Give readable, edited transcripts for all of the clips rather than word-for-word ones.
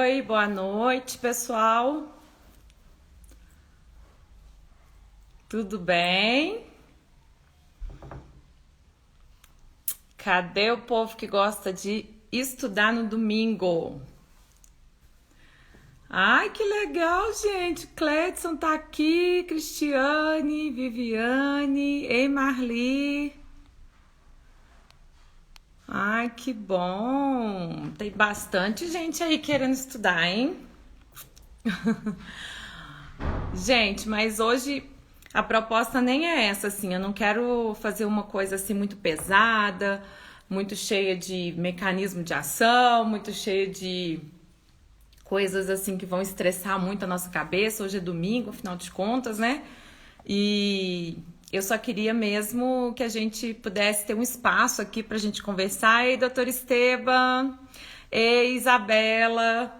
Oi, boa noite, pessoal. Tudo bem? Cadê o povo que gosta de estudar no domingo? Ai, que legal, gente. Cledson tá aqui, Cristiane, Viviane, ei, Marli. Ai, que bom. Tem bastante gente aí querendo estudar, hein? Gente, mas hoje a proposta nem é essa, assim. Eu não quero fazer uma coisa assim muito pesada, muito cheia de mecanismo de ação, muito cheia de coisas assim que vão estressar muito a nossa cabeça. Hoje é domingo, afinal de contas, né? E eu só queria mesmo que a gente pudesse ter um espaço aqui pra gente conversar. Ei, doutor Esteban, ei, Isabela,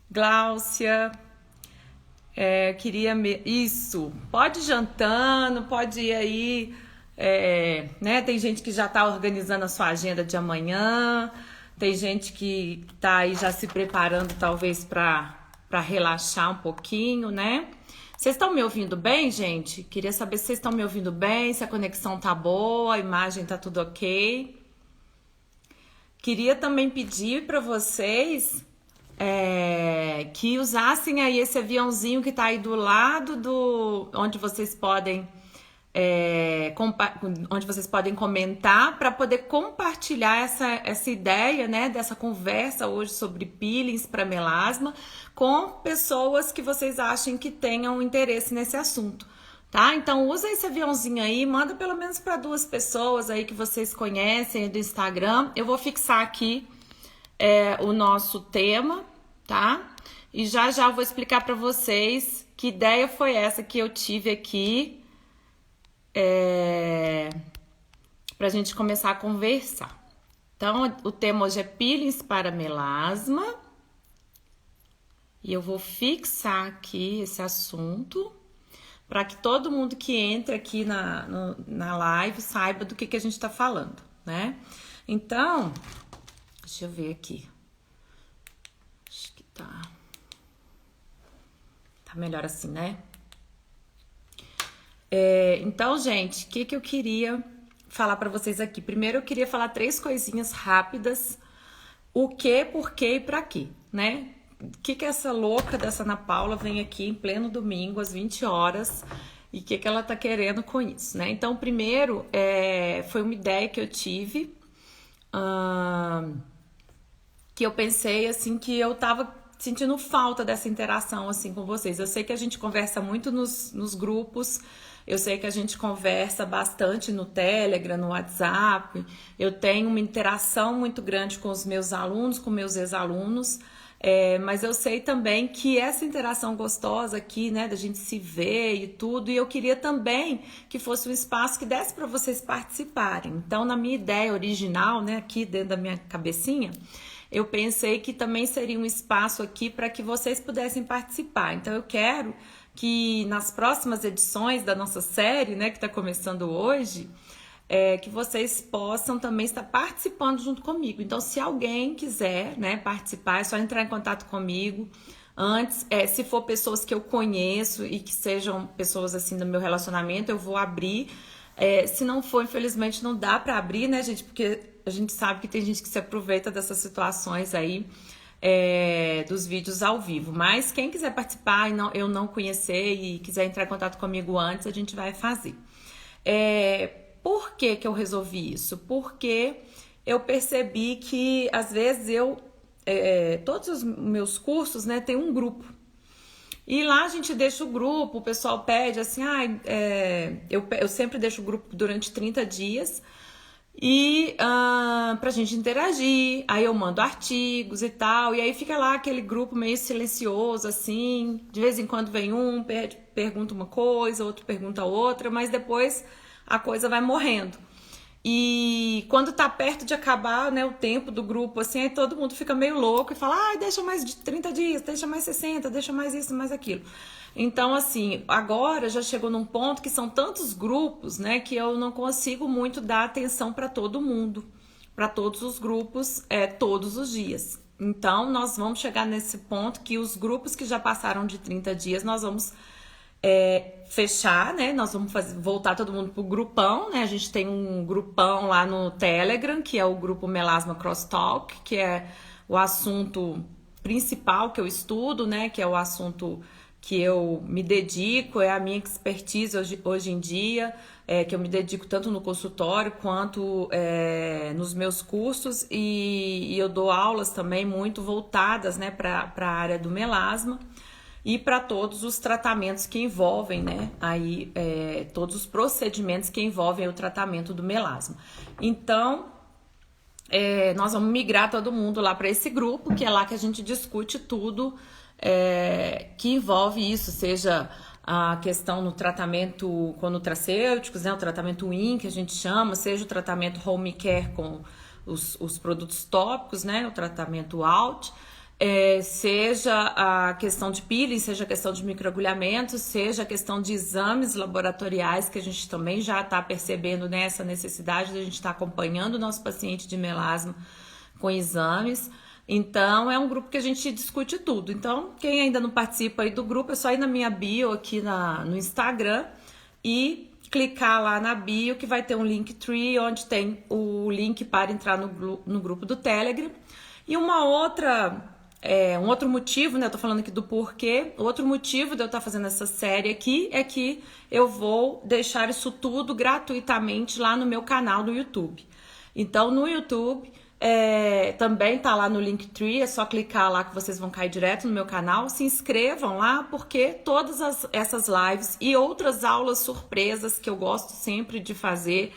Gláucia. Isso, pode ir jantando, pode ir aí, né? Tem gente que já tá organizando a sua agenda de amanhã, tem gente que tá aí já se preparando talvez para relaxar um pouquinho, né? Vocês estão me ouvindo bem, gente? Queria saber se vocês estão me ouvindo bem, se a conexão tá boa, a imagem tá tudo ok. Queria também pedir para vocês que usassem aí esse aviãozinho que tá aí do lado do onde vocês podem onde vocês podem comentar para poder compartilhar essa ideia, né, dessa conversa hoje sobre peelings para melasma com pessoas que vocês achem que tenham interesse nesse assunto, tá? Então usa esse aviãozinho aí, manda pelo menos para 2 pessoas aí que vocês conhecem do Instagram. Eu vou fixar aqui o nosso tema, tá? E já eu vou explicar para vocês que ideia foi essa que eu tive aqui pra gente começar a conversar. Então, o tema hoje é peelings para melasma. E eu vou fixar aqui esse assunto para que todo mundo que entra aqui na live saiba do que a gente tá falando, né? Então, deixa eu ver aqui. Acho que tá melhor assim, né? Então, gente, o que eu queria falar para vocês aqui? Primeiro, eu queria falar 3 coisinhas rápidas. O que, por quê e pra quê, né? O que essa louca dessa Ana Paula vem aqui em pleno domingo, às 20 horas, e o que ela tá querendo com isso, né? Então, primeiro, foi uma ideia que eu tive, que eu pensei, assim, que eu tava sentindo falta dessa interação, assim, com vocês. Eu sei que a gente conversa muito nos grupos, eu sei que a gente conversa bastante no Telegram, no WhatsApp, eu tenho uma interação muito grande com os meus alunos, com meus ex-alunos, mas eu sei também que essa interação gostosa aqui, né, da gente se ver e tudo, e eu queria também que fosse um espaço que desse para vocês participarem. Então, na minha ideia original, né, aqui dentro da minha cabecinha, eu pensei que também seria um espaço aqui para que vocês pudessem participar. Então, eu quero que nas próximas edições da nossa série, né, que está começando hoje, que vocês possam também estar participando junto comigo. Então, se alguém quiser, né, participar, é só entrar em contato comigo. Antes, se for pessoas que eu conheço e que sejam pessoas assim do meu relacionamento, eu vou abrir. Se não for, infelizmente, não dá para abrir, né, gente? Porque a gente sabe que tem gente que se aproveita dessas situações aí, dos vídeos ao vivo. Mas quem quiser participar e eu não conhecer e quiser entrar em contato comigo antes, a gente vai fazer. Por que eu resolvi isso? Porque eu percebi que às vezes todos os meus cursos, né, tem um grupo. E lá a gente deixa o grupo, o pessoal pede assim, eu sempre deixo o grupo durante 30 dias e pra gente interagir, aí eu mando artigos e tal, e aí fica lá aquele grupo meio silencioso, assim, de vez em quando vem um, pergunta uma coisa, outro pergunta outra, mas depois a coisa vai morrendo. E quando tá perto de acabar, né, o tempo do grupo, assim, aí todo mundo fica meio louco e fala, deixa mais de 30 dias, deixa mais 60, deixa mais isso, mais aquilo. Então, assim, agora já chegou num ponto que são tantos grupos, né, que eu não consigo muito dar atenção para todo mundo, para todos os grupos, todos os dias. Então, nós vamos chegar nesse ponto que os grupos que já passaram de 30 dias, nós vamos fechar, né? Nós vamos voltar todo mundo pro grupão, né? A gente tem um grupão lá no Telegram, que é o grupo Melasma Crosstalk, que é o assunto principal que eu estudo, né? Que é o assunto que eu me dedico, é a minha expertise hoje em dia, que eu me dedico tanto no consultório quanto nos meus cursos, e eu dou aulas também muito voltadas, né, para a área do melasma e para todos os tratamentos que envolvem, né, aí, todos os procedimentos que envolvem o tratamento do melasma. Então, nós vamos migrar todo mundo lá para esse grupo, que é lá que a gente discute tudo que envolve isso, seja a questão no tratamento com nutracêuticos, né, o tratamento IN, que a gente chama, seja o tratamento home care com os produtos tópicos, né, o tratamento out, seja a questão de peeling, seja a questão de microagulhamento, seja a questão de exames laboratoriais, que a gente também já está percebendo nessa necessidade de a gente estar acompanhando o nosso paciente de melasma com exames. Então, é um grupo que a gente discute tudo. Então, quem ainda não participa aí do grupo, é só ir na minha bio aqui no Instagram e clicar lá na bio, que vai ter um Linktree, onde tem o link para entrar no grupo do Telegram. E um outro motivo, né? Eu tô falando aqui do porquê. Outro motivo de eu estar fazendo essa série aqui é que eu vou deixar isso tudo gratuitamente lá no meu canal do YouTube. Então, no YouTube... também tá lá no Linktree, é só clicar lá que vocês vão cair direto no meu canal. Se inscrevam lá, porque todas essas lives e outras aulas surpresas que eu gosto sempre de fazer.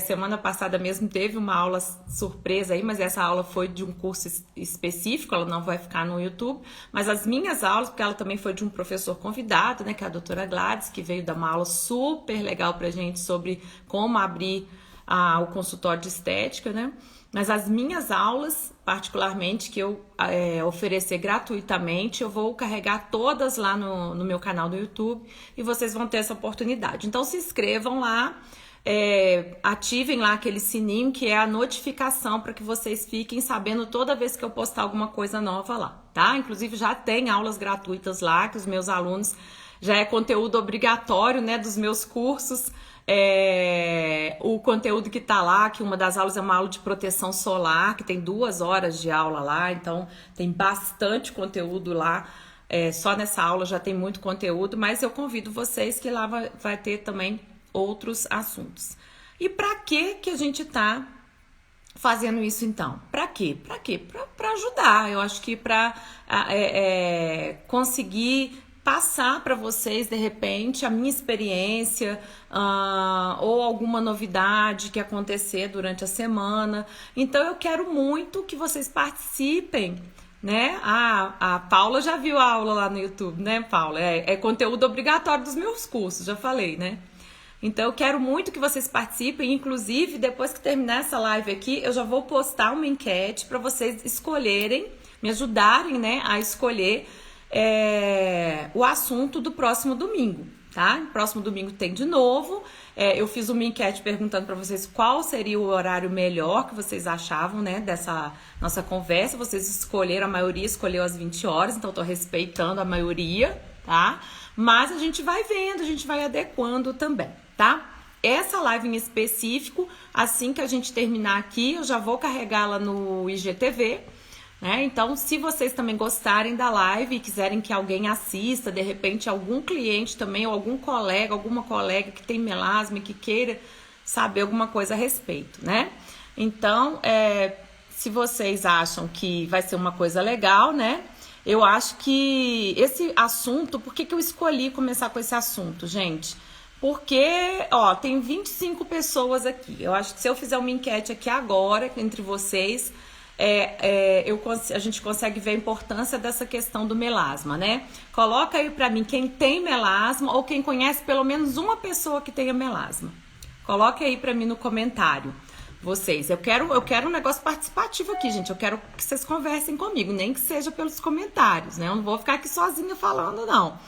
Semana passada mesmo teve uma aula surpresa aí, mas essa aula foi de um curso específico, ela não vai ficar no YouTube. Mas as minhas aulas, porque ela também foi de um professor convidado, né, que é a doutora Gladys, que veio dar uma aula super legal pra gente sobre como abrir o consultório de estética, né? Mas as minhas aulas, particularmente, que eu oferecer gratuitamente, eu vou carregar todas lá no meu canal do YouTube e vocês vão ter essa oportunidade. Então, se inscrevam lá, ativem lá aquele sininho que é a notificação para que vocês fiquem sabendo toda vez que eu postar alguma coisa nova lá, tá? Inclusive, já tem aulas gratuitas lá que os meus alunos, já é conteúdo obrigatório, né, dos meus cursos. O conteúdo que tá lá, que uma das aulas é uma aula de proteção solar, que tem 2 horas de aula lá, então tem bastante conteúdo lá, só nessa aula já tem muito conteúdo, mas eu convido vocês que lá vai ter também outros assuntos. E pra que a gente tá fazendo isso então? Pra quê? Pra ajudar, eu acho que pra conseguir passar para vocês, de repente, a minha experiência ou alguma novidade que acontecer durante a semana. Então, eu quero muito que vocês participem, né? A Paula já viu a aula lá no YouTube, né, Paula? É conteúdo obrigatório dos meus cursos, já falei, né? Então, eu quero muito que vocês participem. Inclusive, depois que terminar essa live aqui, eu já vou postar uma enquete para vocês escolherem, me ajudarem, né, a escolher o assunto do próximo domingo, tá? Próximo domingo tem de novo. Eu fiz uma enquete perguntando para vocês qual seria o horário melhor que vocês achavam, né, dessa nossa conversa. Vocês escolheram, a maioria escolheu às 20 horas, então eu tô respeitando a maioria, tá? Mas a gente vai vendo, a gente vai adequando também, tá? Essa live em específico, assim que a gente terminar aqui, eu já vou carregá-la no IGTV, né? Então, se vocês também gostarem da live e quiserem que alguém assista, de repente algum cliente também, ou algum colega, alguma colega que tem melasma e que queira saber alguma coisa a respeito, né? Então, se vocês acham que vai ser uma coisa legal, né? Eu acho que esse assunto, por que eu escolhi começar com esse assunto, gente? Porque, tem 25 pessoas aqui. Eu acho que se eu fizer uma enquete aqui agora, entre vocês, a gente consegue ver a importância dessa questão do melasma, né? Coloca aí pra mim quem tem melasma ou quem conhece pelo menos uma pessoa que tenha melasma. Coloca aí pra mim no comentário. Vocês, eu quero um negócio participativo aqui, gente. Eu quero que vocês conversem comigo, nem que seja pelos comentários, né? Eu não vou ficar aqui sozinha falando, não,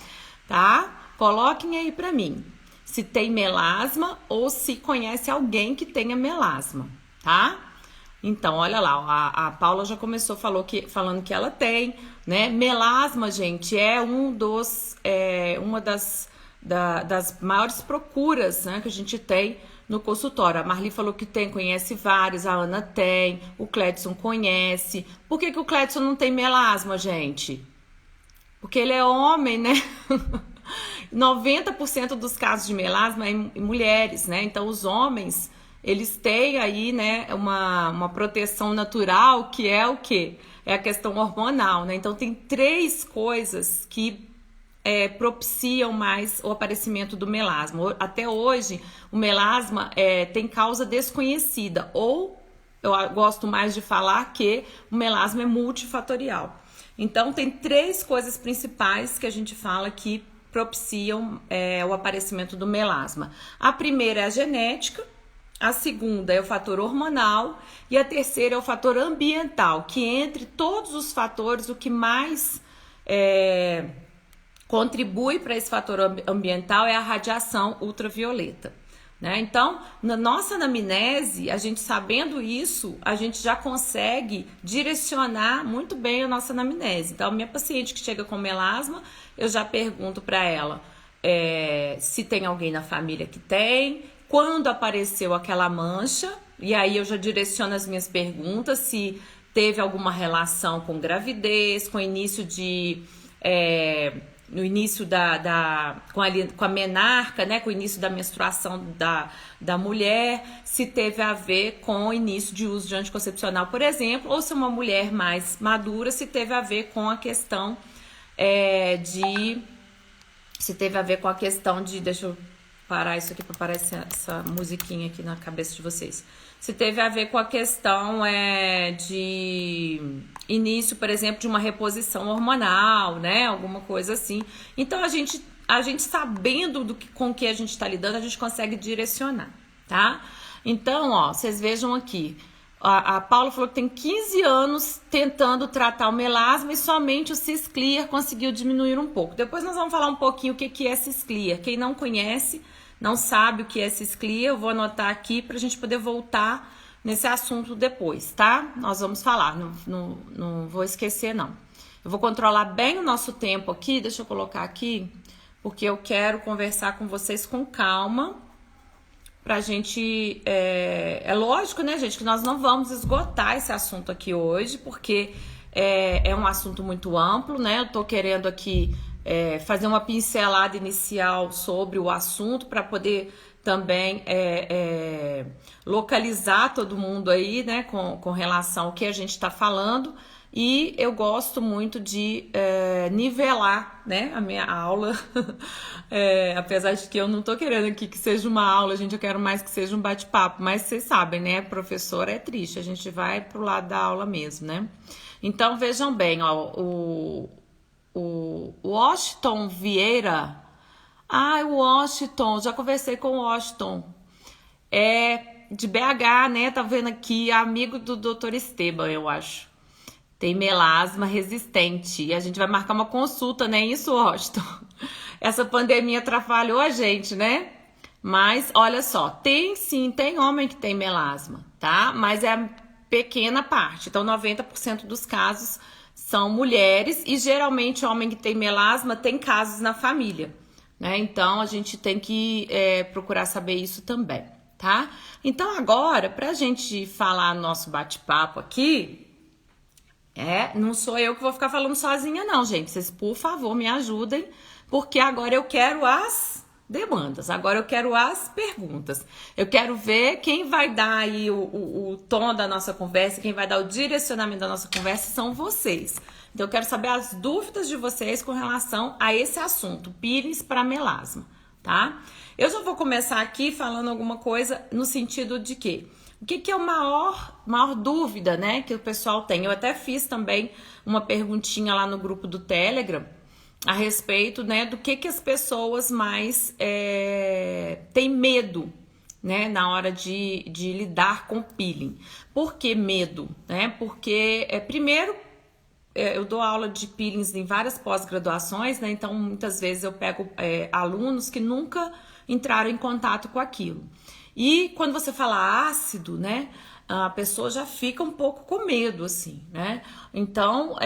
tá? Coloquem aí pra mim se tem melasma ou se conhece alguém que tenha melasma, tá? Então, olha lá, a Paula já começou falando que ela tem, né? Melasma, gente, é uma das maiores procuras, né, que a gente tem no consultório. A Marli falou que tem, conhece vários, a Ana tem, o Cledson conhece. Por que o Cledson não tem melasma, gente? Porque ele é homem, né? 90% dos casos de melasma é em mulheres, né? Então, os homens, eles têm aí, né, uma proteção natural, que é o quê? É a questão hormonal, né? Então, tem 3 coisas que propiciam mais o aparecimento do melasma. Até hoje, o melasma tem causa desconhecida, ou eu gosto mais de falar que o melasma é multifatorial. Então, tem 3 coisas principais que a gente fala que propiciam o aparecimento do melasma. A primeira é a genética, a segunda é o fator hormonal e a terceira é o fator ambiental, que entre todos os fatores, o que mais contribui para esse fator ambiental é a radiação ultravioleta, né? Então, na nossa anamnese, a gente sabendo isso, a gente já consegue direcionar muito bem a nossa anamnese. Então, minha paciente que chega com melasma, eu já pergunto para ela se tem alguém na família que tem, quando apareceu aquela mancha, e aí eu já direciono as minhas perguntas, se teve alguma relação com gravidez, com início de... no início com a menarca, né, com o início da menstruação da mulher, se teve a ver com o início de uso de anticoncepcional, por exemplo, ou se uma mulher mais madura, se teve a ver com a questão deixa eu parar isso aqui para parar essa musiquinha aqui na cabeça de vocês. Se teve a ver com a questão de início, por exemplo, de uma reposição hormonal, né? Alguma coisa assim. Então, a gente sabendo com que a gente está lidando, a gente consegue direcionar, tá? Então, ó, vocês vejam aqui. A Paula falou que tem 15 anos tentando tratar o melasma e somente o Cisclear conseguiu diminuir um pouco. Depois nós vamos falar um pouquinho o que é Cisclear. Quem não conhece, não sabe o que é Cisclear, eu vou anotar aqui para a gente poder voltar nesse assunto depois, tá? Nós vamos falar, não vou esquecer não. Eu vou controlar bem o nosso tempo aqui, deixa eu colocar aqui, porque eu quero conversar com vocês com calma, pra gente... É lógico, né, gente, que nós não vamos esgotar esse assunto aqui hoje, porque é um assunto muito amplo, né? Eu tô querendo aqui fazer uma pincelada inicial sobre o assunto para poder também localizar todo mundo aí, né, com relação ao que a gente está falando. E eu gosto muito de nivelar, né, a minha aula, apesar de que eu não tô querendo aqui que seja uma aula, gente, eu quero mais que seja um bate-papo, mas vocês sabem, né, professora é triste, a gente vai pro lado da aula mesmo, né. Então, vejam bem, ó, o Washington Vieira, o Washington, já conversei com o Washington, de BH, né, tá vendo aqui, amigo do Dr. Esteban, eu acho. Tem melasma resistente. E a gente vai marcar uma consulta, né? Isso, Washington. Essa pandemia atrapalhou a gente, né? Mas, olha só, tem homem que tem melasma, tá? Mas é a pequena parte. Então, 90% dos casos são mulheres. E, geralmente, homem que tem melasma tem casos na família, né? Então, a gente tem que procurar saber isso também, tá? Então, agora, pra gente falar nosso bate-papo aqui... não sou eu que vou ficar falando sozinha não, gente. Vocês, por favor, me ajudem, porque agora eu quero as demandas, agora eu quero as perguntas. Eu quero ver quem vai dar aí o tom da nossa conversa, quem vai dar o direcionamento da nossa conversa são vocês. Então, eu quero saber as dúvidas de vocês com relação a esse assunto, peelings para melasma, tá? Eu já vou começar aqui falando alguma coisa no sentido de que... O que é a maior dúvida, né, que o pessoal tem? Eu até fiz também uma perguntinha lá no grupo do Telegram a respeito, né, do que as pessoas mais têm medo, né, na hora de lidar com peeling. Por que medo? Né? Porque, primeiro, eu dou aula de peelings em várias pós-graduações, né, então muitas vezes eu pego alunos que nunca entraram em contato com aquilo. E quando você fala ácido, né? a pessoa já fica um pouco com medo, assim, né? Então,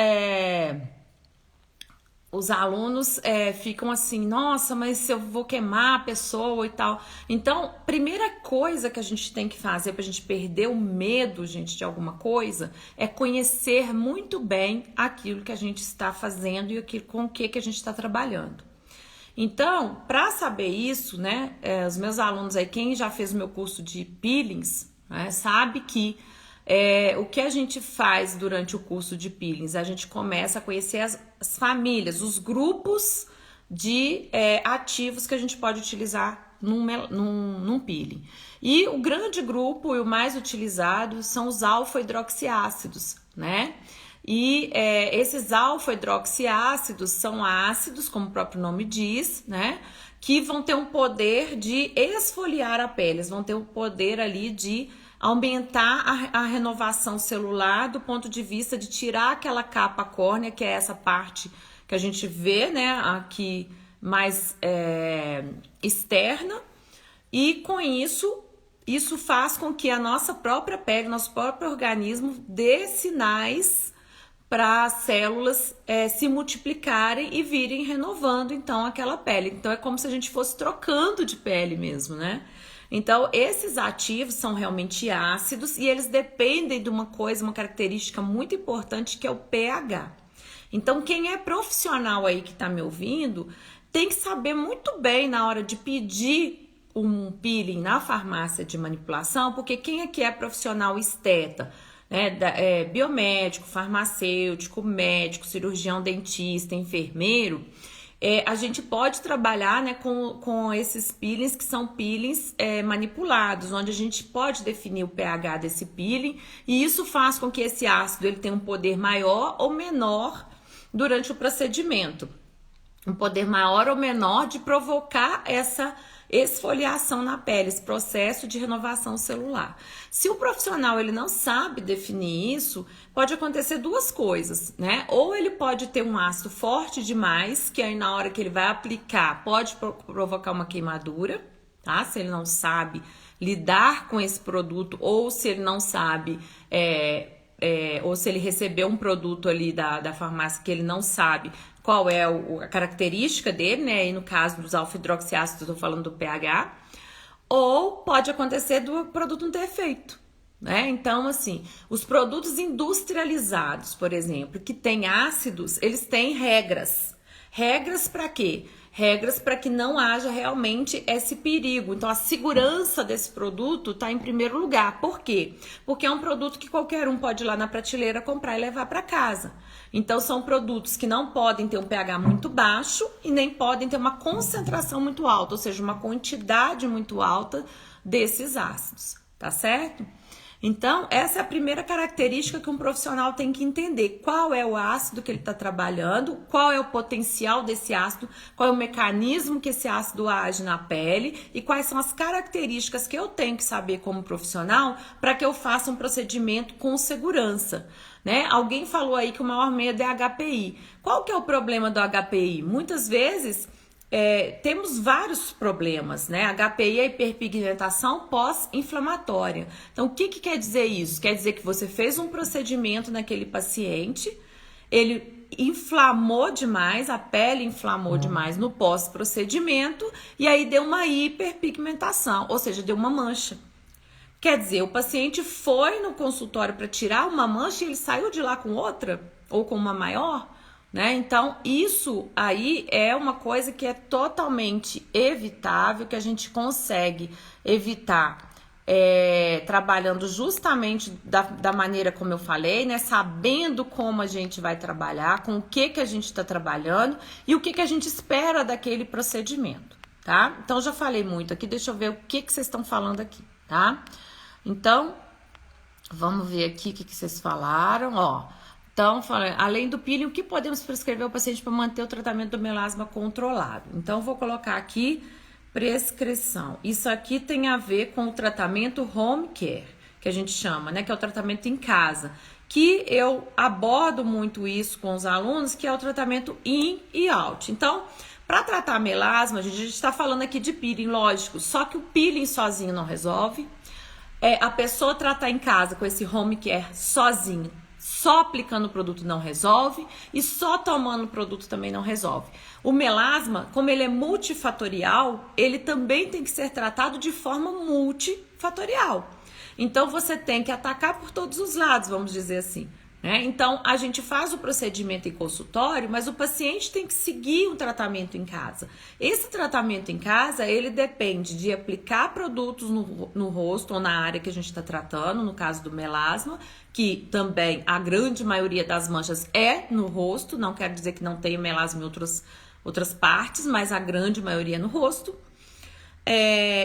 os alunos ficam assim, nossa, mas eu vou queimar a pessoa e tal. Então, primeira coisa que a gente tem que fazer pra gente perder o medo, gente, de alguma coisa, é conhecer muito bem aquilo que a gente está fazendo e aquilo com o que a gente está trabalhando. Então, para saber isso, né, os meus alunos aí, quem já fez o meu curso de peelings, né, sabe que o que a gente faz durante o curso de peelings, a gente começa a conhecer as famílias, os grupos de ativos que a gente pode utilizar num peeling. E o grande grupo e o mais utilizado são os alfa-hidroxiácidos, né? E esses alfa-hidroxiácidos são ácidos, como o próprio nome diz, né? Que vão ter um poder de esfoliar a pele, eles vão ter o poder ali de aumentar a renovação celular do ponto de vista de tirar aquela capa córnea, que é essa parte que a gente vê, né, aqui mais externa, e com isso faz com que a nossa própria pele, nosso próprio organismo dê sinais para as células se multiplicarem e virem renovando então aquela pele. Então é como se a gente fosse trocando de pele mesmo, né? Então, esses ativos são realmente ácidos e eles dependem de uma coisa, uma característica muito importante que é o pH. Então, quem é profissional aí que está me ouvindo, tem que saber muito bem na hora de pedir um peeling na farmácia de manipulação, porque quem aqui é profissional esteta, né, biomédico, farmacêutico, médico, cirurgião, dentista, enfermeiro, a gente pode trabalhar, né, com esses peelings que são peelings manipulados, onde a gente pode definir o pH desse peeling e isso faz com que esse ácido ele tenha um poder maior ou menor durante o procedimento. Um poder maior ou menor de provocar essa esfoliação na pele, esse processo de renovação celular. Se o profissional ele não sabe definir isso, pode acontecer duas coisas, né? Ou ele pode ter um ácido forte demais, que aí na hora que ele vai aplicar pode provocar uma queimadura, tá? Se ele não sabe lidar com esse produto ou se ele não sabe ou se ele recebeu um produto ali da farmácia que ele não sabe qual é a característica dele, né? E no caso dos alfa-hidroxiácidos, eu tô falando do pH. Ou pode acontecer do produto não ter efeito, né? Então, assim, os produtos industrializados, por exemplo, que têm ácidos, eles têm regras. Regras para quê? Regras para que não haja realmente esse perigo. Então, a segurança desse produto está em primeiro lugar. Por quê? Porque é um produto que qualquer um pode ir lá na prateleira comprar e levar para casa. Então, são produtos que não podem ter um pH muito baixo e nem podem ter uma concentração muito alta, ou seja, uma quantidade muito alta desses ácidos, tá certo? Então, essa é a primeira característica que um profissional tem que entender. Qual é o ácido que ele está trabalhando, qual é o potencial desse ácido, qual é o mecanismo que esse ácido age na pele e quais são as características que eu tenho que saber como profissional para que eu faça um procedimento com segurança, né? Alguém falou aí que o maior medo é HPI. Qual que é o problema do HPI? Muitas vezes temos vários problemas, né? HPI é hiperpigmentação pós-inflamatória. Então, o que quer dizer isso? Quer dizer que você fez um procedimento naquele paciente, ele inflamou demais, a pele inflamou demais no pós-procedimento e aí deu uma hiperpigmentação, ou seja, deu uma mancha. Quer dizer, o paciente foi no consultório para tirar uma mancha e ele saiu de lá com outra ou com uma maior, né? Então, isso aí é uma coisa que é totalmente evitável, que a gente consegue evitar trabalhando justamente da maneira como eu falei, né? Sabendo como a gente vai trabalhar, com o que a gente está trabalhando e o que a gente espera daquele procedimento, tá? Então, já falei muito aqui, deixa eu ver o que vocês estão falando aqui, tá? Então, vamos ver aqui o que vocês falaram, ó. Então, além do peeling, o que podemos prescrever ao paciente para manter o tratamento do melasma controlado? Então, vou colocar aqui prescrição. Isso aqui tem a ver com o tratamento home care, que a gente chama, né? Que é o tratamento em casa. Que eu abordo muito isso com os alunos, que é o tratamento in e out. Então, para tratar melasma, a gente está falando aqui de peeling, lógico. Só que o peeling sozinho não resolve. A pessoa tratar em casa com esse home care sozinho, só aplicando o produto não resolve e só tomando o produto também não resolve. O melasma, como ele é multifatorial, ele também tem que ser tratado de forma multifatorial. Então você tem que atacar por todos os lados, vamos dizer assim. Então, a gente faz o procedimento em consultório, mas o paciente tem que seguir um tratamento em casa. Esse tratamento em casa, ele depende de aplicar produtos no rosto ou na área que a gente está tratando, no caso do melasma, que também a grande maioria das manchas é no rosto, não quer dizer que não tenha melasma em outras partes, mas a grande maioria é no rosto.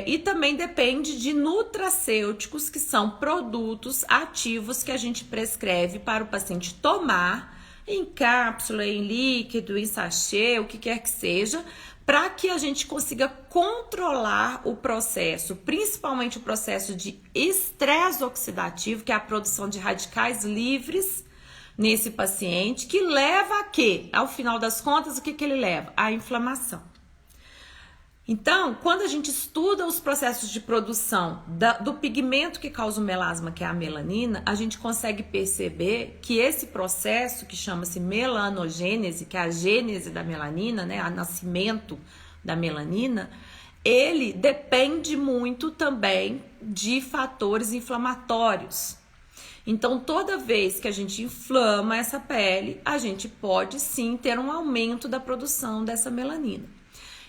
E também depende de nutracêuticos, que são produtos ativos que a gente prescreve para o paciente tomar em cápsula, em líquido, em sachê, o que quer que seja, para que a gente consiga controlar o processo, principalmente o processo de estresse oxidativo, que é a produção de radicais livres nesse paciente, que leva a quê? Ao final das contas, o que ele leva? A inflamação. Então, quando a gente estuda os processos de produção do pigmento que causa o melasma, que é a melanina, a gente consegue perceber que esse processo, que chama-se melanogênese, que é a gênese da melanina, né, o nascimento da melanina, ele depende muito também de fatores inflamatórios. Então, toda vez que a gente inflama essa pele, a gente pode sim ter um aumento da produção dessa melanina.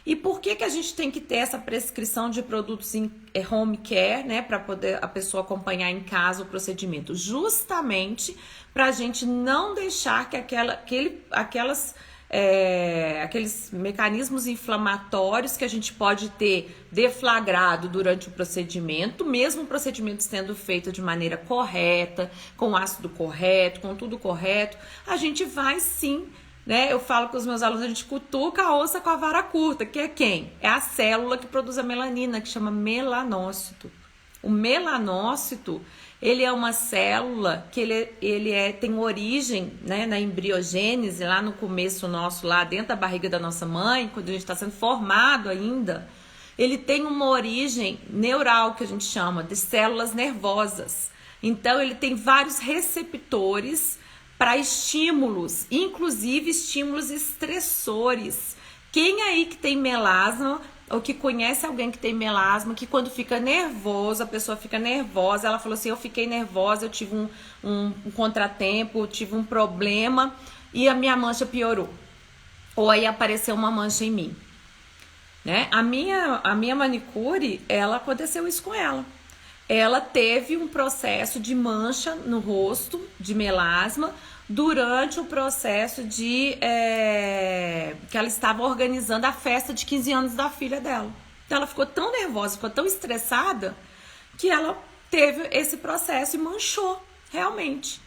E por que a gente tem que ter essa prescrição de produtos em home care, né, para poder a pessoa acompanhar em casa o procedimento? Justamente para a gente não deixar que aqueles mecanismos inflamatórios que a gente pode ter deflagrado durante o procedimento, mesmo o procedimento sendo feito de maneira correta, com ácido correto, com tudo correto, a gente vai sim, né? Eu falo com os meus alunos, a gente cutuca a onça com a vara curta, que é quem? É a célula que produz a melanina, que chama melanócito. O melanócito, ele é uma célula que tem origem, né, na embriogênese, lá no começo nosso, lá dentro da barriga da nossa mãe, quando a gente está sendo formado ainda. Ele tem uma origem neural, que a gente chama de células nervosas. Então, ele tem vários receptores para estímulos, inclusive estímulos estressores. Quem aí que tem melasma ou que conhece alguém que tem melasma, que quando fica nervoso, a pessoa fica nervosa, ela falou assim, eu fiquei nervosa, eu tive um contratempo, eu tive um problema e a minha mancha piorou. Ou aí apareceu uma mancha em mim. Né? A minha manicure, aconteceu isso com ela. Ela teve um processo de mancha no rosto, de melasma, durante o processo que ela estava organizando a festa de 15 anos da filha dela. Então ela ficou tão nervosa, ficou tão estressada, que ela teve esse processo e manchou, realmente.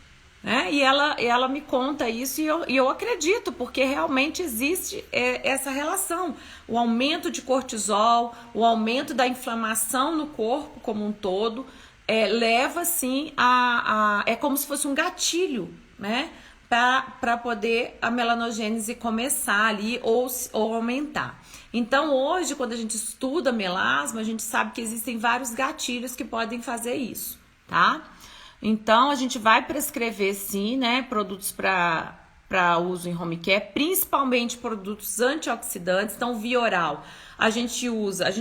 Né? E ela me conta isso e eu acredito, porque realmente existe essa relação. O aumento de cortisol, o aumento da inflamação no corpo como um todo, leva sim é como se fosse um gatilho, né? Para poder a melanogênese começar ali ou aumentar. Então hoje, quando a gente estuda melasma, a gente sabe que existem vários gatilhos que podem fazer isso, tá? Então, a gente vai prescrever, sim, né, produtos para uso em home care, principalmente produtos antioxidantes. Então, via oral, a gente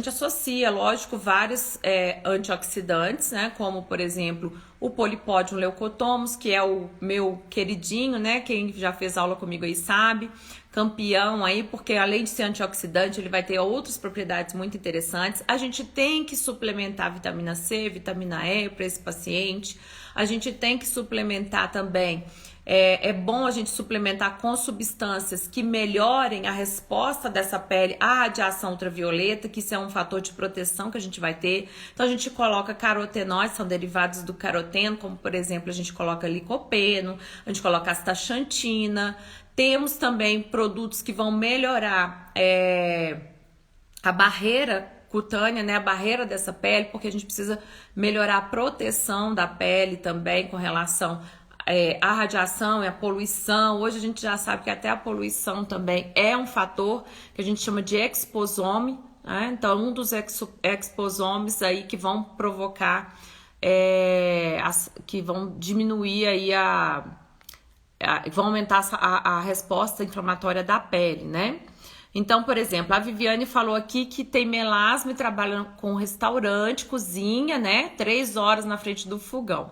associa, lógico, vários antioxidantes, né, como, por exemplo, o Polipodium leucotomus, que é o meu queridinho, né, quem já fez aula comigo aí sabe, campeão aí, porque além de ser antioxidante, ele vai ter outras propriedades muito interessantes. A gente tem que suplementar vitamina C, vitamina E para esse paciente. A gente tem que suplementar também, é bom a gente suplementar com substâncias que melhorem a resposta dessa pele à radiação ultravioleta, que isso é um fator de proteção que a gente vai ter. Então a gente coloca carotenóides, são derivados do caroteno, como por exemplo a gente coloca licopeno, a gente coloca astaxantina. Temos também produtos que vão melhorar a barreira cutânea, né, a barreira dessa pele, porque a gente precisa melhorar a proteção da pele também com relação à radiação e à poluição. Hoje a gente já sabe que até a poluição também é um fator que a gente chama de exposome, né? Então um dos exposomes aí que vão provocar que vão diminuir aí vão aumentar a resposta inflamatória da pele, né? Então, por exemplo, a Viviane falou aqui que tem melasma e trabalha com restaurante, cozinha, né? 3 horas na frente do fogão.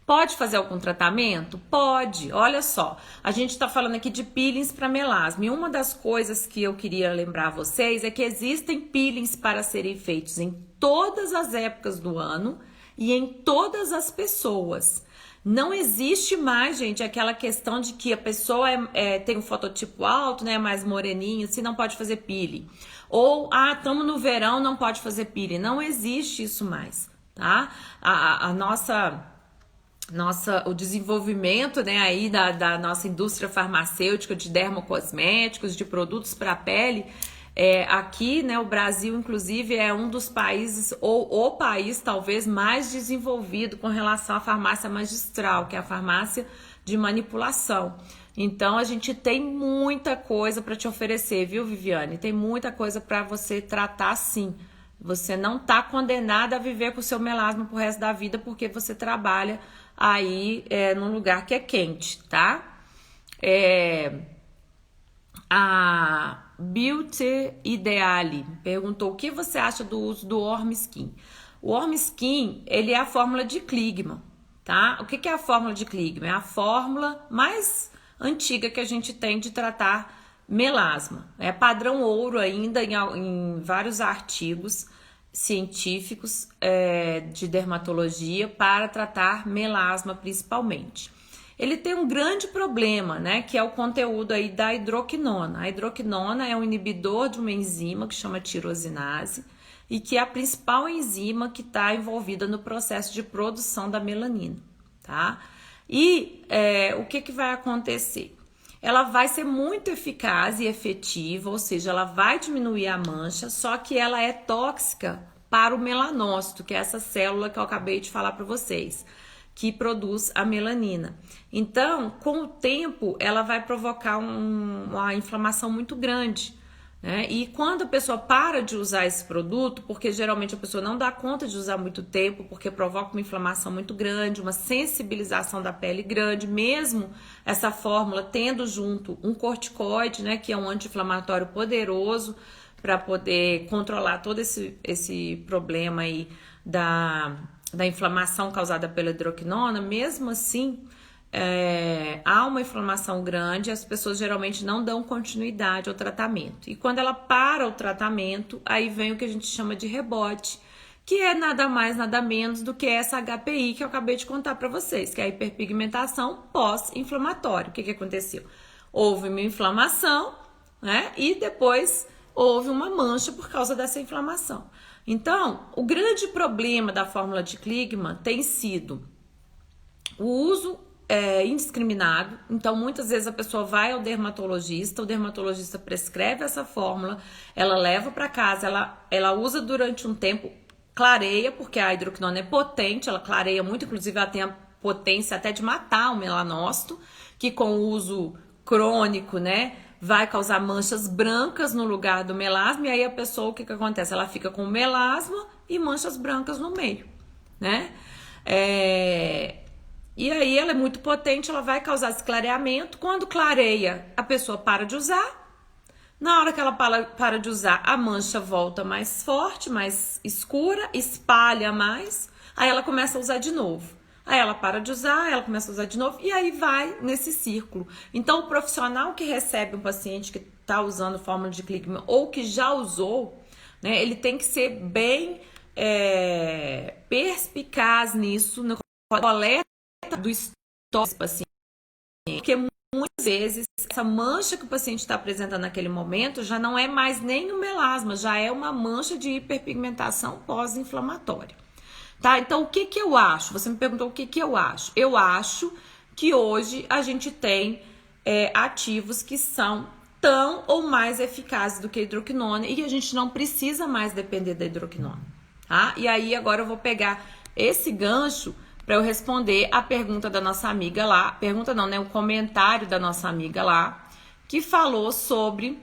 Pode fazer algum tratamento? Pode. Olha só, a gente tá falando aqui de peelings para melasma. E uma das coisas que eu queria lembrar a vocês é que existem peelings para serem feitos em todas as épocas do ano e em todas as pessoas. Não existe mais, gente, aquela questão de que a pessoa tem um fototipo alto, né, mais moreninho, se não pode fazer peeling. Ou, estamos no verão, não pode fazer peeling. Não existe isso mais, tá? O desenvolvimento, né, aí da nossa indústria farmacêutica de dermocosméticos, de produtos para a pele, aqui, né, o Brasil, inclusive, é um dos países, ou o país talvez mais desenvolvido com relação à farmácia magistral, que é a farmácia de manipulação. Então, a gente tem muita coisa para te oferecer, viu, Viviane? Tem muita coisa para você tratar, sim. Você não está condenada a viver com o seu melasma pro resto da vida, porque você trabalha aí num lugar que é quente, tá? A Beauty Ideale perguntou o que você acha do uso do Ormiskin. O Ormiskin, ele é a fórmula de Kligman, tá? O que é a fórmula de Kligman? É a fórmula mais antiga que a gente tem de tratar melasma. É padrão ouro ainda em vários artigos científicos de dermatologia para tratar melasma principalmente. Ele tem um grande problema, né, que é o conteúdo aí da hidroquinona. A hidroquinona é um inibidor de uma enzima que chama tirosinase e que é a principal enzima que está envolvida no processo de produção da melanina, tá? E o que vai acontecer? Ela vai ser muito eficaz e efetiva, ou seja, ela vai diminuir a mancha, só que ela é tóxica para o melanócito, que é essa célula que eu acabei de falar para vocês, que produz a melanina. Então, com o tempo, ela vai provocar uma inflamação muito grande, né? E quando a pessoa para de usar esse produto, porque geralmente a pessoa não dá conta de usar muito tempo, porque provoca uma inflamação muito grande, uma sensibilização da pele grande, mesmo essa fórmula tendo junto um corticoide, né, que é um anti-inflamatório poderoso para poder controlar todo esse problema aí da inflamação causada pela hidroquinona. Mesmo assim, há uma inflamação grande e as pessoas geralmente não dão continuidade ao tratamento. E quando ela para o tratamento, aí vem o que a gente chama de rebote, que é nada mais, nada menos do que essa HPI que eu acabei de contar para vocês, que é a hiperpigmentação pós-inflamatória. O que aconteceu? Houve uma inflamação, né? E depois houve uma mancha por causa dessa inflamação. Então, o grande problema da fórmula de Kligman tem sido o uso indiscriminado. Então, muitas vezes a pessoa vai ao dermatologista, o dermatologista prescreve essa fórmula, ela leva para casa, ela usa durante um tempo, clareia, porque a hidroquinona é potente, ela clareia muito, inclusive ela tem a potência até de matar o melanócito, que com o uso crônico, né, vai causar manchas brancas no lugar do melasma, e aí a pessoa, o que acontece? Ela fica com melasma e manchas brancas no meio, né? E aí ela é muito potente, ela vai causar esse clareamento. Quando clareia, a pessoa para de usar. Na hora que ela para de usar, a mancha volta mais forte, mais escura, espalha mais, aí ela começa a usar de novo. Aí ela para de usar, ela começa a usar de novo e aí vai nesse círculo. Então, o profissional que recebe um paciente que está usando fórmula de Kligman ou que já usou, né, ele tem que ser bem perspicaz nisso, no coleta do estoque desse paciente. Porque muitas vezes essa mancha que o paciente está apresentando naquele momento já não é mais nem um melasma, já é uma mancha de hiperpigmentação pós-inflamatória. Tá? Então, o que eu acho? Você me perguntou o que eu acho. Eu acho que hoje a gente tem ativos que são tão ou mais eficazes do que a hidroquinona e que a gente não precisa mais depender da hidroquinona. Tá? E aí, agora eu vou pegar esse gancho para eu responder a pergunta da nossa amiga lá. Pergunta não, né? O comentário da nossa amiga lá, que falou sobre...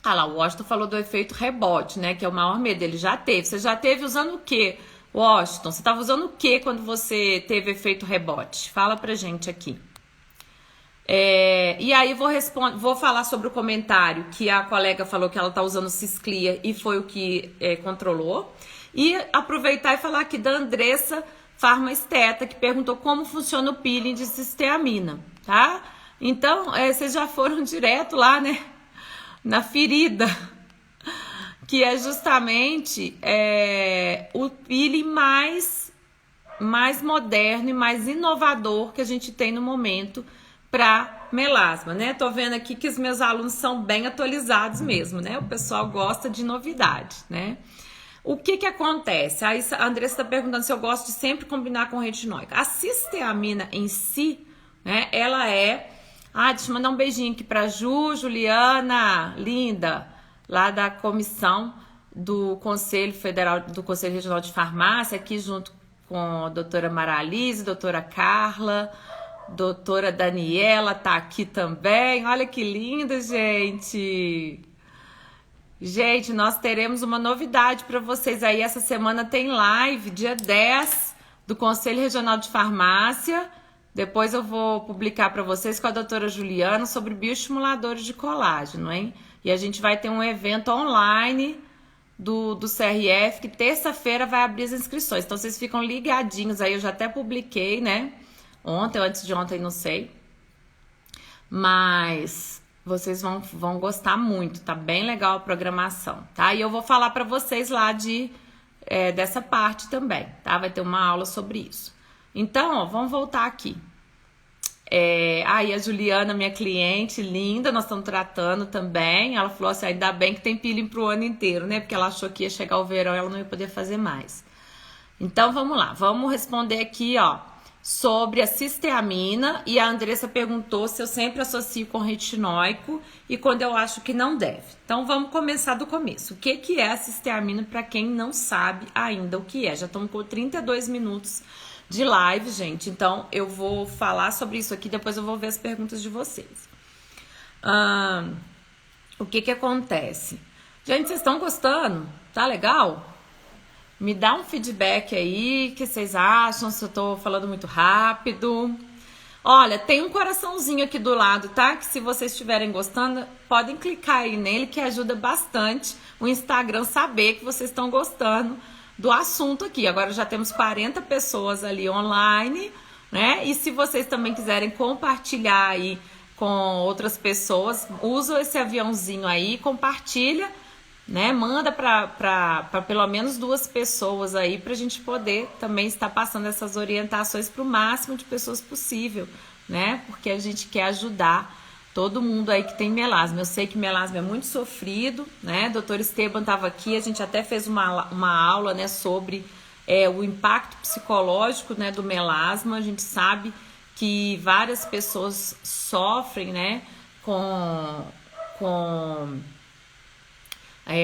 Ah lá, o Washington falou do efeito rebote, né? Que é o maior medo. Ele já teve. Você já teve usando o quê? Washington, você estava usando o que quando você teve efeito rebote? Fala pra gente aqui. E aí vou falar sobre o comentário que a colega falou que ela tá usando Cisclear e foi o que controlou. E aproveitar e falar aqui da Andressa Farmaesteta, que perguntou como funciona o peeling de cisteamina, tá? Então, vocês já foram direto lá, né? Na ferida, que é justamente o peeling mais moderno e mais inovador que a gente tem no momento para melasma, né? Tô vendo aqui que os meus alunos são bem atualizados mesmo, né? O pessoal gosta de novidade, né? O que acontece? Aí a Andressa está perguntando se eu gosto de sempre combinar com retinóico. A cisteamina em si, né? Ela deixa eu mandar um beijinho aqui para Juliana, linda, lá da comissão do Conselho Federal, do Conselho Regional de Farmácia, aqui junto com a doutora Maralise, doutora Carla, doutora Daniela tá aqui também. Olha que linda, gente. Gente, nós teremos uma novidade para vocês aí. Essa semana tem live, dia 10, do Conselho Regional de Farmácia. Depois eu vou publicar para vocês com a doutora Juliana sobre bioestimuladores de colágeno, hein? E a gente vai ter um evento online do CRF, que terça-feira vai abrir as inscrições. Então vocês ficam ligadinhos aí, eu já até publiquei, né? Ontem ou antes de ontem, não sei. Mas vocês vão gostar muito, tá bem legal a programação, tá? E eu vou falar para vocês lá dessa parte também, tá? Vai ter uma aula sobre isso. Então, ó, vamos voltar aqui. Aí a Juliana, minha cliente, linda, nós estamos tratando também. Ela falou assim, ainda bem que tem peeling pro ano inteiro, né? Porque ela achou que ia chegar o verão e ela não ia poder fazer mais. Então, vamos lá. Vamos responder aqui, ó, sobre a cisteamina. E a Andressa perguntou se eu sempre associo com retinóico e quando eu acho que não deve. Então, vamos começar do começo. O que é a cisteamina para quem não sabe ainda o que é? Já estamos com 32 minutos de live, gente. Então, eu vou falar sobre isso aqui, depois eu vou ver as perguntas de vocês. O que acontece? Gente, vocês estão gostando? Tá legal? Me dá um feedback aí, o que vocês acham, se eu tô falando muito rápido. Olha, tem um coraçãozinho aqui do lado, tá? Que se vocês estiverem gostando, podem clicar aí nele, que ajuda bastante o Instagram saber que vocês estão gostando do assunto aqui. Agora já temos 40 pessoas ali online, né? E se vocês também quiserem compartilhar aí com outras pessoas, usa esse aviãozinho aí, compartilha, né? Manda para pelo menos 2 pessoas aí, pra gente poder também estar passando essas orientações para o máximo de pessoas possível, né? Porque a gente quer ajudar todo mundo aí que tem melasma. Eu sei que melasma é muito sofrido, né? Doutor Esteban estava aqui, a gente até fez uma aula, né, sobre o impacto psicológico, né, do melasma. A gente sabe que várias pessoas sofrem, né,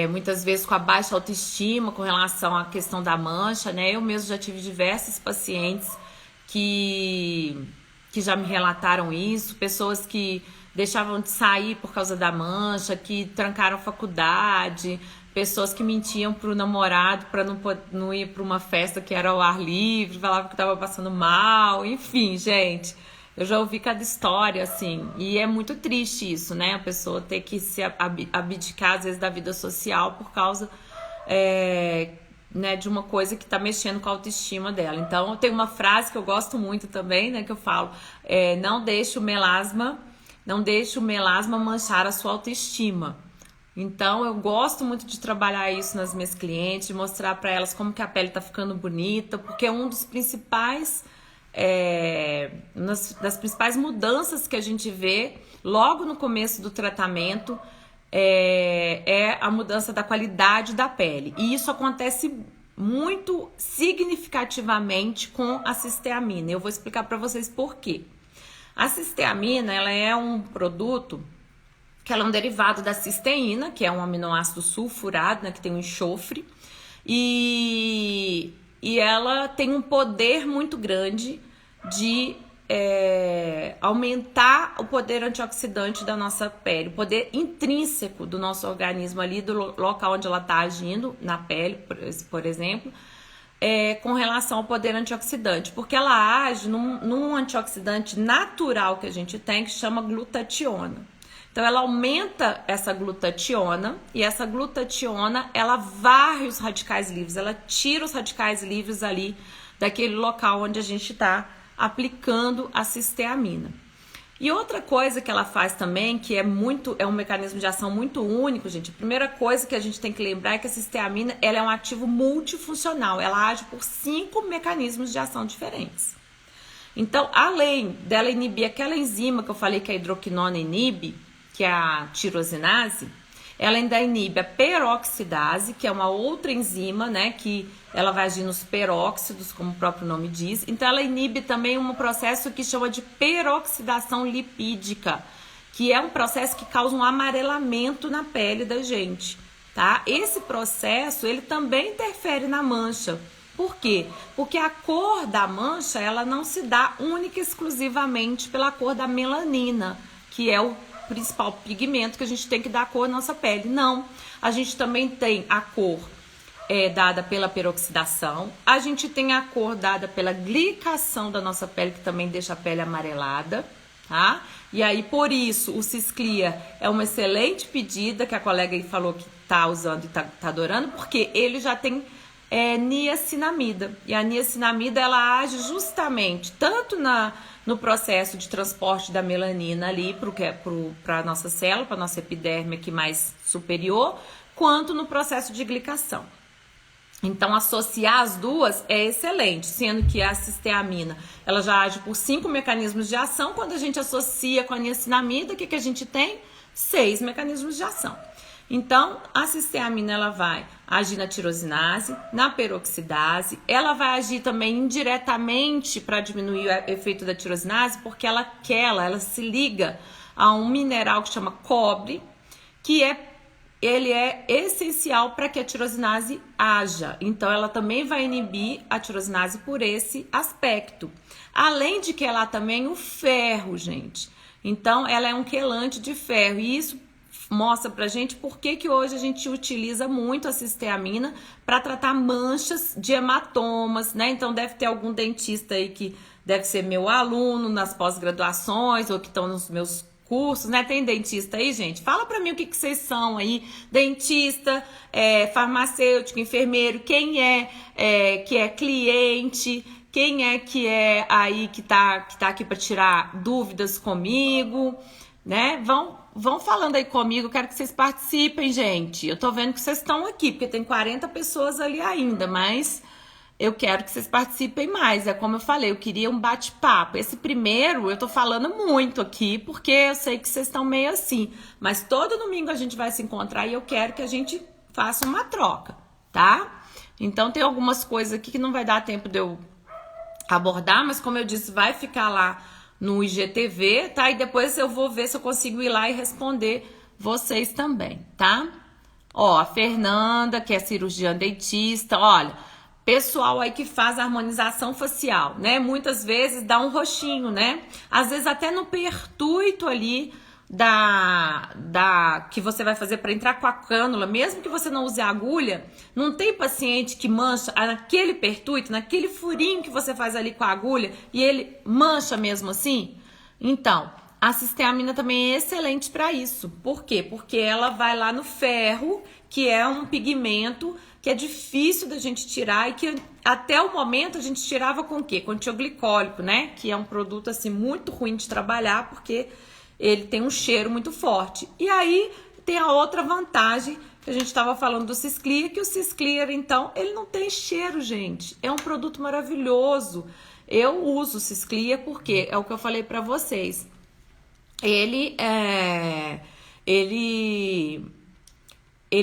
muitas vezes com a baixa autoestima com relação à questão da mancha, né? Eu mesmo já tive diversos pacientes que já me relataram isso, pessoas que deixavam de sair por causa da mancha, que trancaram a faculdade, pessoas que mentiam pro namorado para não ir para uma festa que era ao ar livre, falavam que estava passando mal, enfim, gente. Eu já ouvi cada história, assim, e é muito triste isso, né? A pessoa ter que se abdicar, às vezes, da vida social por causa né, de uma coisa que tá mexendo com a autoestima dela. Então, tem uma frase que eu gosto muito também, né, que eu falo, não deixe o melasma manchar a sua autoestima. Então, eu gosto muito de trabalhar isso nas minhas clientes, de mostrar para elas como que a pele tá ficando bonita, porque é um dos principais... das principais mudanças que a gente vê logo no começo do tratamento é a mudança da qualidade da pele. E isso acontece muito significativamente com a cisteamina. Eu vou explicar para vocês por quê. A cisteamina, ela é um produto que ela é um derivado da cisteína, que é um aminoácido sulfurado, né, que tem um enxofre, e ela tem um poder muito grande de aumentar o poder antioxidante da nossa pele, o poder intrínseco do nosso organismo ali, do local onde ela está agindo, na pele, por exemplo, com relação ao poder antioxidante, porque ela age num antioxidante natural que a gente tem, que chama glutationa. Então ela aumenta essa glutationa, e essa glutationa, ela varre os radicais livres, ela tira os radicais livres ali daquele local onde a gente está aplicando a cisteamina. E outra coisa que ela faz também, que é um mecanismo de ação muito único, gente. A primeira coisa que a gente tem que lembrar é que a cisteamina, ela é um ativo multifuncional. Ela age por 5 mecanismos de ação diferentes. Então, além dela inibir aquela enzima que eu falei que a hidroquinona inibe, que é a tirosinase, ela ainda inibe a peroxidase, que é uma outra enzima, né, que ela vai agir nos peróxidos, como o próprio nome diz. Então, ela inibe também um processo que chama de peroxidação lipídica, que é um processo que causa um amarelamento na pele da gente, tá? Esse processo, ele também interfere na mancha. Por quê? Porque a cor da mancha, ela não se dá única e exclusivamente pela cor da melanina, que é o principal pigmento que a gente tem que dar cor à nossa pele. Não, a gente também tem a cor dada pela peroxidação, a gente tem a cor dada pela glicação da nossa pele, que também deixa a pele amarelada, tá? E aí, por isso, o Cisclia é uma excelente pedida, que a colega aí falou que tá usando e tá adorando, porque ele já tem niacinamida, e a niacinamida, ela age justamente tanto no processo de transporte da melanina ali para a nossa célula, para a nossa epiderme aqui mais superior, quanto no processo de glicação. Então, associar as duas é excelente, sendo que a cisteamina, ela já age por 5 mecanismos de ação. Quando a gente associa com a niacinamida, o que a gente tem? 6 mecanismos de ação. Então, a cisteamina, ela vai agir na tirosinase, na peroxidase, ela vai agir também indiretamente para diminuir o efeito da tirosinase, porque ela se liga a um mineral que chama cobre, que ele é essencial para que a tirosinase haja. Então, ela também vai inibir a tirosinase por esse aspecto. Além de que ela também o ferro, gente. Então, ela é um quelante de ferro, e isso mostra pra gente por que hoje a gente utiliza muito a cisteamina para tratar manchas de hematomas, né? Então deve ter algum dentista aí que deve ser meu aluno nas pós-graduações ou que estão nos meus cursos, né? Tem dentista aí, gente? Fala pra mim o que vocês são aí. Dentista, farmacêutico, enfermeiro, quem que é cliente, quem é que é aí que tá aqui para tirar dúvidas comigo, né? Vão falando aí comigo, quero que vocês participem, gente. Eu tô vendo que vocês estão aqui, porque tem 40 pessoas ali ainda, mas eu quero que vocês participem mais. É como eu falei, eu queria um bate-papo. Esse primeiro eu tô falando muito aqui, porque eu sei que vocês estão meio assim. Mas todo domingo a gente vai se encontrar e eu quero que a gente faça uma troca, tá? Então tem algumas coisas aqui que não vai dar tempo de eu abordar, mas como eu disse, vai ficar lá no IGTV, tá? E depois eu vou ver se eu consigo ir lá e responder vocês também, tá? Ó, a Fernanda, que é cirurgiã dentista, olha, pessoal aí que faz harmonização facial, né? Muitas vezes dá um roxinho, né? Às vezes até no pertuito ali que você vai fazer para entrar com a cânula, mesmo que você não use a agulha, não tem paciente que mancha naquele pertuito, naquele furinho que você faz ali com a agulha e ele mancha mesmo assim? Então, a cisteamina também é excelente para isso. Por quê? Porque ela vai lá no ferro, que é um pigmento que é difícil da gente tirar e que até o momento a gente tirava com o quê? Com antioglicólico, né? Que é um produto assim muito ruim de trabalhar porque ele tem um cheiro muito forte. E aí tem a outra vantagem que a gente estava falando do Cisclia, que o Cisclia, então, ele não tem cheiro, gente. É um produto maravilhoso. Eu uso o Cisclia porque é o que eu falei para vocês. Ele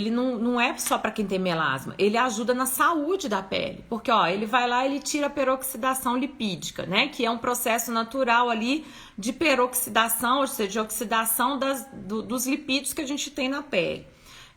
não é só para quem tem melasma, ele ajuda na saúde da pele, porque ó, ele vai lá e ele tira a peroxidação lipídica, né, que é um processo natural ali de peroxidação, ou seja, de oxidação dos lipídios que a gente tem na pele,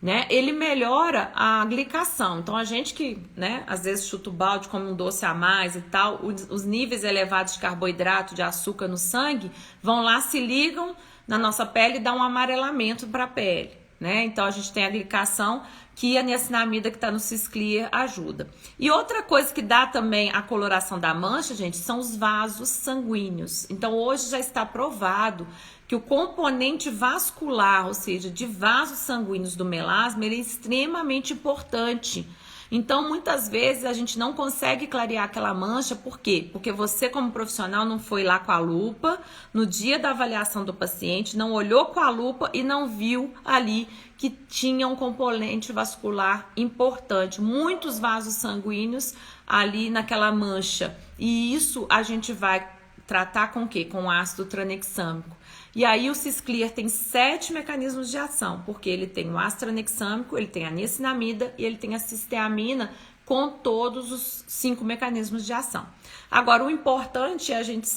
né, ele melhora a glicação, então a gente que, né, às vezes chuta o balde, come um doce a mais e tal, os níveis elevados de carboidrato, de açúcar no sangue, vão lá, se ligam na nossa pele e dão um amarelamento para a pele. né? Então a gente tem a glicação que a niacinamida que está no Cisclear ajuda. E outra coisa que dá também a coloração da mancha, gente, são os vasos sanguíneos. Então hoje já está provado que o componente vascular, ou seja, de vasos sanguíneos do melasma, ele é extremamente importante. Então, muitas vezes a gente não consegue clarear aquela mancha, por quê? Porque você, como profissional, não foi lá com a lupa no dia da avaliação do paciente, não olhou com a lupa e não viu ali que tinha um componente vascular importante, muitos vasos sanguíneos ali naquela mancha. E isso a gente vai tratar com o quê? Com ácido tranexâmico. E aí o Cisclear tem 7 mecanismos de ação, porque ele tem o ácido tranexâmico, ele tem a niacinamida e ele tem a cisteamina com todos os 5 mecanismos de ação. Agora, o importante é a gente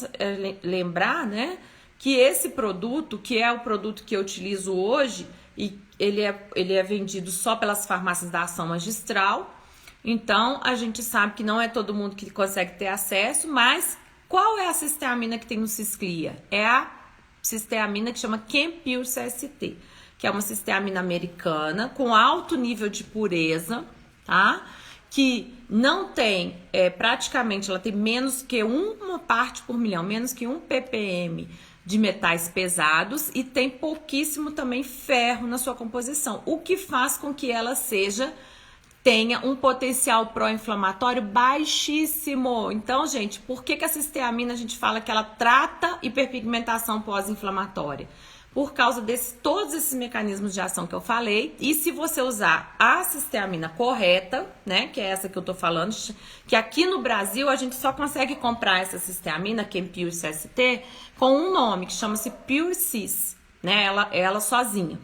lembrar, né, que esse produto, que é o produto que eu utilizo hoje, e ele é vendido só pelas farmácias da Ação Magistral, então a gente sabe que não é todo mundo que consegue ter acesso, mas qual é a cisteamina que tem no Cisclear? É a cisteamina que chama Chempure CST, que é uma cisteamina americana com alto nível de pureza, tá? Que não tem, praticamente, ela tem menos que 1 parte por milhão, menos que 1 ppm de metais pesados e tem pouquíssimo também ferro na sua composição, o que faz com que ela tenha um potencial pró-inflamatório baixíssimo. Então, gente, por que a cisteamina a gente fala que ela trata hiperpigmentação pós-inflamatória? Por causa de todos esses mecanismos de ação que eu falei. E se você usar a cisteamina correta, né, que é essa que eu tô falando, que aqui no Brasil a gente só consegue comprar essa cisteamina, que é Pure CST, com um nome que chama-se Pure Cis, né, ela sozinha.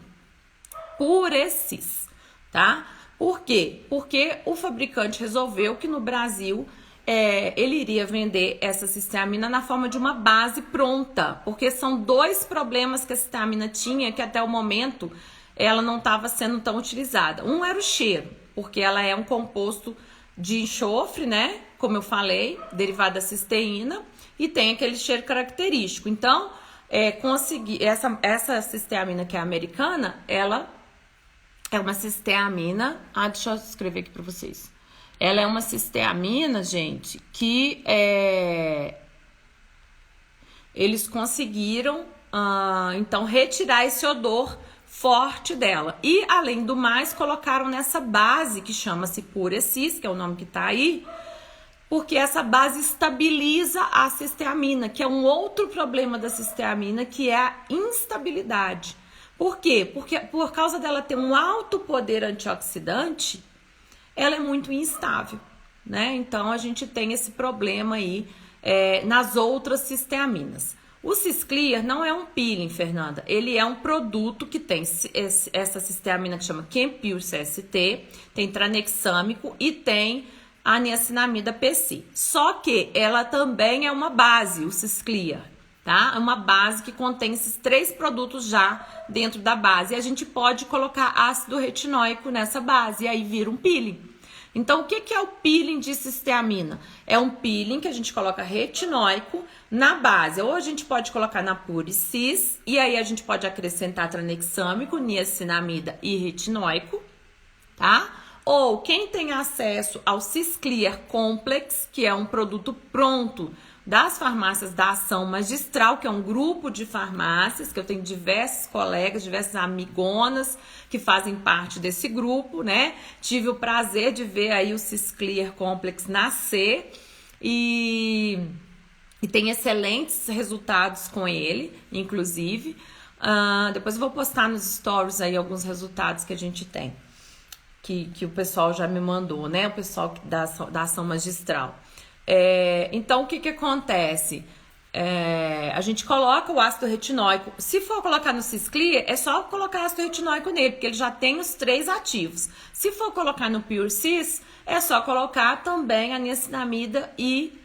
Pure Cis, tá? Por quê? Porque o fabricante resolveu que no Brasil ele iria vender essa cisteamina na forma de uma base pronta, porque são 2 problemas que a cisteamina tinha que até o momento ela não estava sendo tão utilizada. Um era o cheiro, porque ela é um composto de enxofre, né? Como eu falei, derivado da cisteína, e tem aquele cheiro característico. Então, conseguir essa cisteamina que é americana, ela é uma cisteamina. Deixa eu escrever aqui para vocês. Ela é uma cisteamina, gente, que eles conseguiram, então, retirar esse odor forte dela. E, além do mais, colocaram nessa base que chama-se Pure Cis, que é o nome que tá aí, porque essa base estabiliza a cisteamina, que é um outro problema da cisteamina, que é a instabilidade. Por quê? Porque por causa dela ter um alto poder antioxidante, ela é muito instável, né? Então, a gente tem esse problema aí nas outras cisteaminas. O Cisclear não é um peeling, Fernanda. Ele é um produto que tem essa cisteamina que chama Chempure CST, tem tranexâmico e tem a niacinamida PC. Só que ela também é uma base, o Cisclear. Tá? É uma base que contém esses 3 produtos já dentro da base. E a gente pode colocar ácido retinóico nessa base e aí vira um peeling. Então, o que é o peeling de cisteamina? É um peeling que a gente coloca retinóico na base. Ou a gente pode colocar na Pure Cis e aí a gente pode acrescentar tranexâmico, niacinamida e retinóico, tá? Ou quem tem acesso ao Cisclear Complex, que é um produto pronto das farmácias da Ação Magistral, que é um grupo de farmácias, que eu tenho diversos colegas, diversas amigonas que fazem parte desse grupo, né? Tive o prazer de ver aí o Cisclear Complex nascer e tem excelentes resultados com ele, inclusive. Depois eu vou postar nos stories aí alguns resultados que a gente tem, que o pessoal já me mandou, né? O pessoal da Ação Magistral. Então, o que acontece? A gente coloca o ácido retinóico. Se for colocar no Cisclear, é só colocar ácido retinóico nele, porque ele já tem os 3 ativos. Se for colocar no Pure Cis, é só colocar também a niacinamida e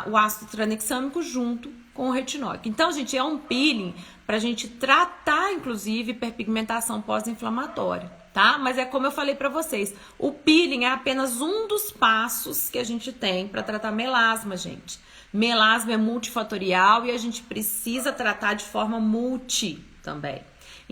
o ácido tranexâmico junto com o retinóico. Então, gente, é um peeling para a gente tratar, inclusive, hiperpigmentação pós-inflamatória. Tá? Mas é como eu falei para vocês, o peeling é apenas um dos passos que a gente tem para tratar melasma, gente. Melasma é multifatorial e a gente precisa tratar de forma multi também.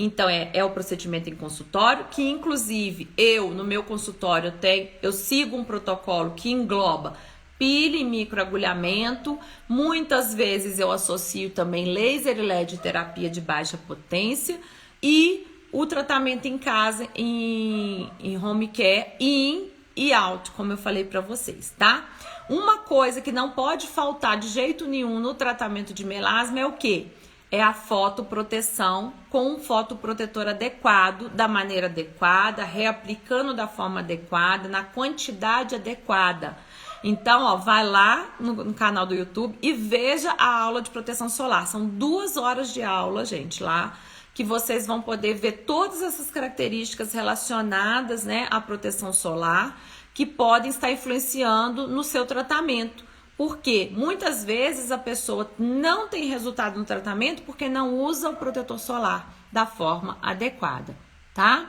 Então, é o procedimento em consultório, que inclusive no meu consultório, eu sigo um protocolo que engloba peeling, microagulhamento. Muitas vezes eu associo também laser e LED terapia de baixa potência e o tratamento em casa, em home care e out, como eu falei para vocês, tá? Uma coisa que não pode faltar de jeito nenhum no tratamento de melasma é o quê? É a fotoproteção com um fotoprotetor adequado, da maneira adequada, reaplicando da forma adequada, na quantidade adequada. Então, ó, vai lá no canal do YouTube e veja a aula de proteção solar. São 2 horas de aula, gente, lá, que vocês vão poder ver todas essas características relacionadas, né, à proteção solar, que podem estar influenciando no seu tratamento. Porque muitas vezes a pessoa não tem resultado no tratamento porque não usa o protetor solar da forma adequada, tá?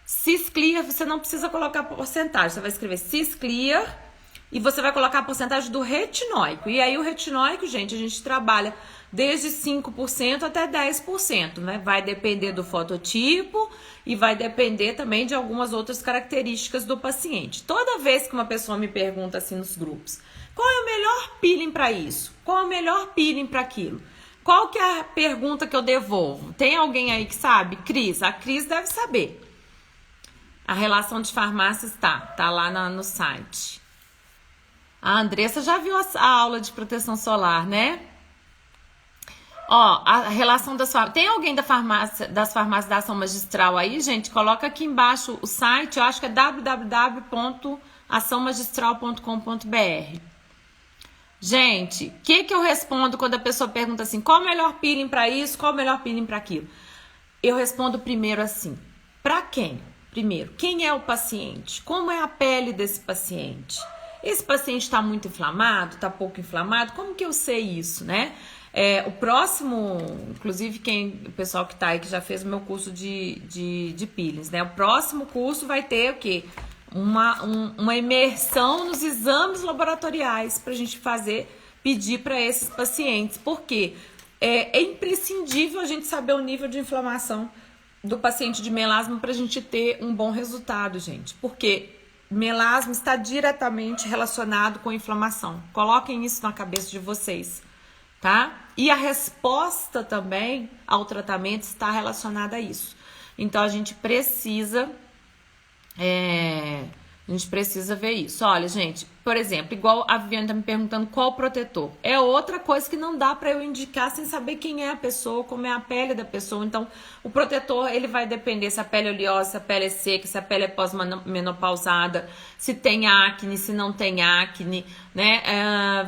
Cisclear, você não precisa colocar porcentagem, você vai escrever Cisclear e você vai colocar a porcentagem do retinóico. E aí o retinóico, gente, a gente trabalha desde 5% até 10%, né? Vai depender do fototipo e vai depender também de algumas outras características do paciente. Toda vez que uma pessoa me pergunta assim nos grupos, qual é o melhor peeling para isso? Qual é o melhor peeling para aquilo? Qual que é a pergunta que eu devolvo? Tem alguém aí que sabe? Cris, a Cris deve saber. A relação de farmácias tá lá no site. A Andressa já viu a aula de proteção solar, né? Ó, a relação das farmácias. Tem alguém das farmácias da ação magistral aí, gente? Coloca aqui embaixo o site, eu acho que é www.açãomagistral.com.br. Gente, o que eu respondo quando a pessoa pergunta assim, qual o melhor peeling para isso, qual o melhor peeling para aquilo? Eu respondo primeiro assim, para quem? Primeiro, quem é o paciente? Como é a pele desse paciente? Esse paciente está muito inflamado, está pouco inflamado? Como que eu sei isso, né? O próximo, inclusive o pessoal que está aí, que já fez o meu curso de peelings, né? O próximo curso vai ter o quê? Uma imersão nos exames laboratoriais para a gente pedir para esses pacientes. Porque é imprescindível a gente saber o nível de inflamação do paciente de melasma para a gente ter um bom resultado, gente. Porque melasma está diretamente relacionado com inflamação. Coloquem isso na cabeça de vocês, tá? E a resposta também ao tratamento está relacionada a isso. Então, a gente precisa ver isso. Olha, gente, por exemplo, igual a Viviane tá me perguntando qual protetor. É outra coisa que não dá para eu indicar sem saber quem é a pessoa, como é a pele da pessoa. Então, o protetor, ele vai depender se a pele é oleosa, se a pele é seca, se a pele é pós-menopausada, se tem acne, se não tem acne, né?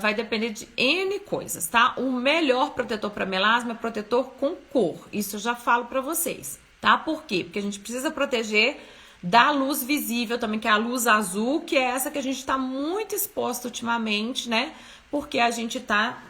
Vai depender de N coisas, tá? O melhor protetor para melasma é protetor com cor. Isso eu já falo para vocês, tá? Por quê? Porque a gente precisa proteger da luz visível também, que é a luz azul, que é essa que a gente está muito exposto ultimamente, né? Porque a gente está,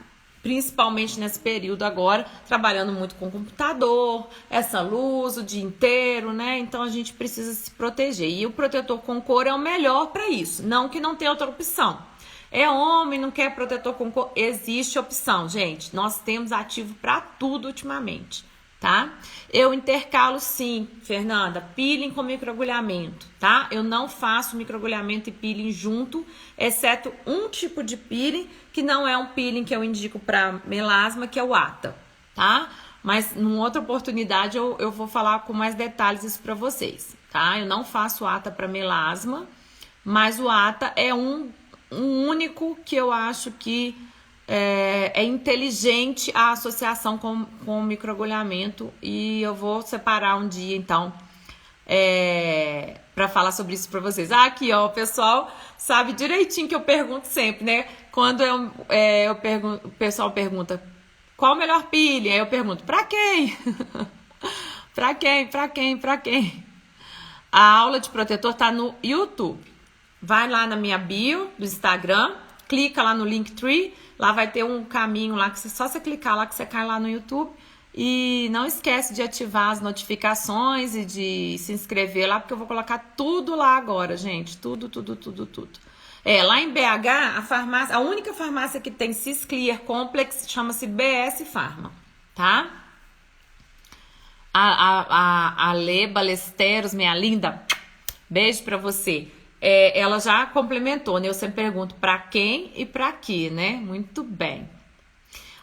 principalmente nesse período agora, trabalhando muito com computador, essa luz o dia inteiro, né? Então a gente precisa se proteger. E o protetor com cor é o melhor para isso. Não que não tenha outra opção. É homem, não quer protetor com cor? Existe opção, gente. Nós temos ativo para tudo ultimamente. Tá? Eu intercalo sim, Fernanda, peeling com microagulhamento, tá? Eu não faço microagulhamento e peeling junto, exceto um tipo de peeling, que não é um peeling que eu indico para melasma, que é o ATA, tá? Mas numa outra oportunidade eu vou falar com mais detalhes isso para vocês, tá? Eu não faço ATA para melasma, mas o ATA é um único que eu acho que é inteligente a associação com o microagulhamento, e eu vou separar um dia então para falar sobre isso para vocês. Aqui ó, o pessoal sabe direitinho que eu pergunto sempre, né? Quando eu pergunto, o pessoal pergunta qual o melhor peeling, aí eu pergunto para quem? para quem? A aula de protetor tá no YouTube. Vai lá na minha bio do Instagram, clica lá no Linktree. Lá vai ter um caminho lá, que só você clicar lá que você cai lá no YouTube. E não esquece de ativar as notificações e de se inscrever lá, porque eu vou colocar tudo lá agora, gente. Tudo. Lá em BH, a única farmácia que tem Cisclear Complex chama-se BS Pharma, tá? A Lê Balesteros, minha linda, beijo pra você. Ela já complementou, né? Eu sempre pergunto pra quem e pra quê, né? Muito bem.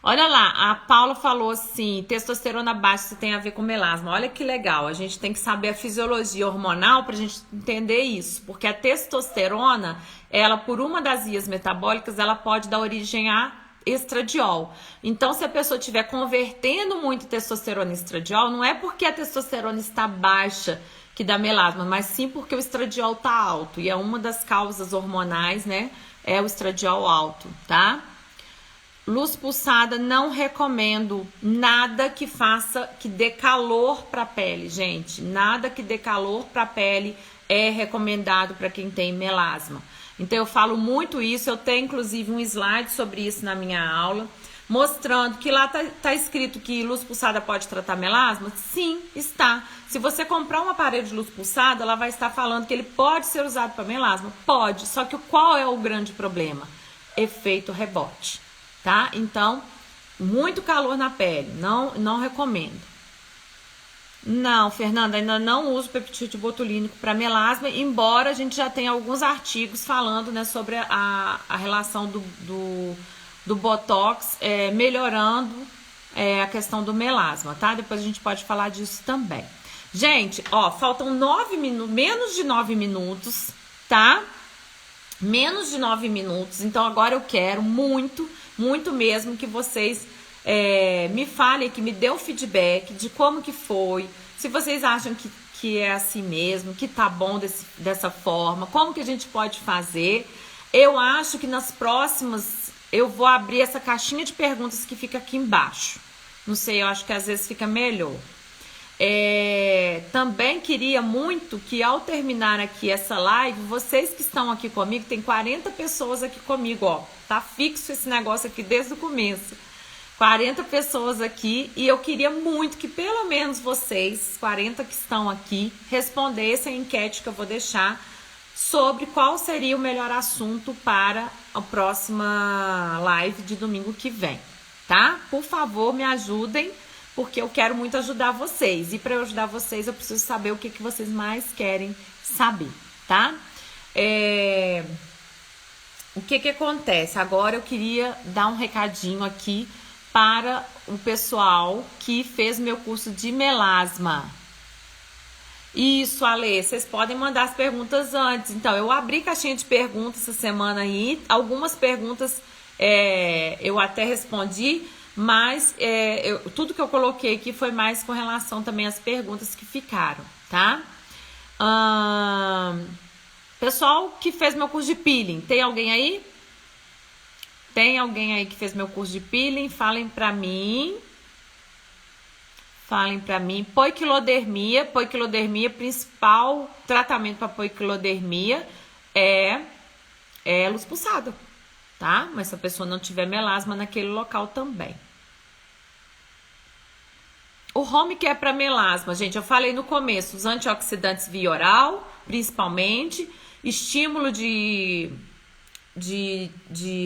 Olha lá, a Paula falou assim, testosterona baixa se tem a ver com melasma. Olha que legal, a gente tem que saber a fisiologia hormonal pra gente entender isso. Porque a testosterona, ela por uma das vias metabólicas, ela pode dar origem a estradiol. Então, se a pessoa estiver convertendo muito testosterona em estradiol, não é porque a testosterona está baixa que dá melasma, mas sim porque o estradiol está alto. E é uma das causas hormonais, né? É o estradiol alto, tá? Luz pulsada, não recomendo nada que faça, que dê calor para a pele, gente. Nada que dê calor para a pele é recomendado para quem tem melasma. Então eu falo muito isso, eu tenho inclusive um slide sobre isso na minha aula, mostrando que lá tá escrito que luz pulsada pode tratar melasma. Sim, está. Se você comprar um aparelho de luz pulsada, ela vai estar falando que ele pode ser usado para melasma. Pode, só que qual é o grande problema? Efeito rebote. Tá? Então, muito calor na pele, não recomendo. Não, Fernanda, ainda não uso peptídeo botulínico para melasma, embora a gente já tenha alguns artigos falando, né, sobre a relação do Botox melhorando a questão do melasma, tá? Depois a gente pode falar disso também. Gente, ó, faltam 9 minutos, menos de 9 minutos, tá? Menos de 9 minutos, então agora eu quero muito mesmo que vocês me falem, que me dê um feedback de como que foi, se vocês acham que é assim mesmo, que tá bom dessa forma, como que a gente pode fazer. Eu acho que nas próximas eu vou abrir essa caixinha de perguntas que fica aqui embaixo. Não sei, eu acho que às vezes fica melhor. Também queria muito que ao terminar aqui essa live, vocês que estão aqui comigo, tem 40 pessoas aqui comigo, ó, tá fixo esse negócio aqui desde o começo, 40 pessoas aqui, e eu queria muito que pelo menos vocês, 40 que estão aqui, respondessem a enquete que eu vou deixar sobre qual seria o melhor assunto para a próxima live de domingo que vem, tá? Por favor, me ajudem, porque eu quero muito ajudar vocês. E para eu ajudar vocês, eu preciso saber o que vocês mais querem saber, tá? O que acontece? Agora eu queria dar um recadinho aqui para o pessoal que fez meu curso de melasma. Isso, Ale, vocês podem mandar as perguntas antes. Então, eu abri caixinha de perguntas essa semana aí. Algumas perguntas eu até respondi, mas tudo que eu coloquei aqui foi mais com relação também às perguntas que ficaram, tá? Pessoal que fez meu curso de peeling, tem alguém aí? Tem alguém aí que fez meu curso de peeling? Falem pra mim. Poiquilodermia, principal tratamento para poiquilodermia é luz pulsada, tá? Mas se a pessoa não tiver melasma naquele local também. O home care para melasma, gente, eu falei no começo, os antioxidantes via oral, principalmente, estímulo de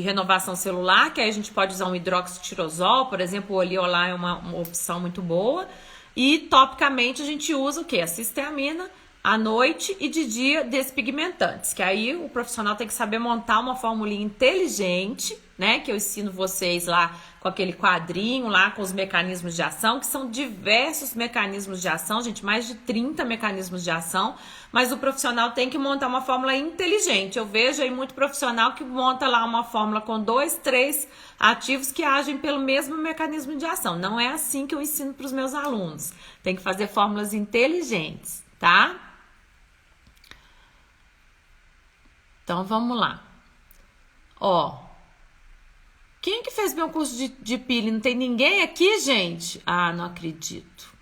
renovação celular, que aí a gente pode usar um hidroxitirosol, por exemplo, o oleolar é uma opção muito boa, e topicamente a gente usa o que? A cisteamina à noite e de dia despigmentantes, que aí o profissional tem que saber montar uma formulinha inteligente, né, que eu ensino vocês lá com aquele quadrinho lá com os mecanismos de ação, que são diversos mecanismos de ação, gente, mais de 30 mecanismos de ação, mas o profissional tem que montar uma fórmula inteligente. Eu vejo aí muito profissional que monta lá uma fórmula com 2, 3 ativos que agem pelo mesmo mecanismo de ação. Não é assim que eu ensino para os meus alunos. Tem que fazer fórmulas inteligentes, tá? Então, vamos lá. Ó, quem que fez meu curso de peeling? Não tem ninguém aqui, gente? Ah, não acredito.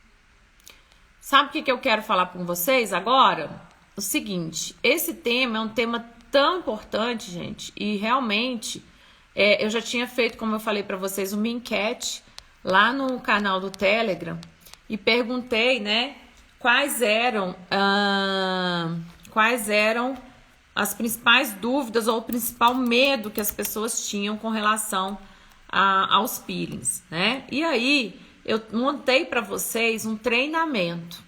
Sabe o que eu quero falar com vocês agora? O seguinte, esse tema é um tema tão importante, gente, e realmente eu já tinha feito, como eu falei para vocês, uma enquete lá no canal do Telegram e perguntei, né, quais eram as principais dúvidas ou o principal medo que as pessoas tinham com relação aos peelings, né? E aí eu montei para vocês um treinamento,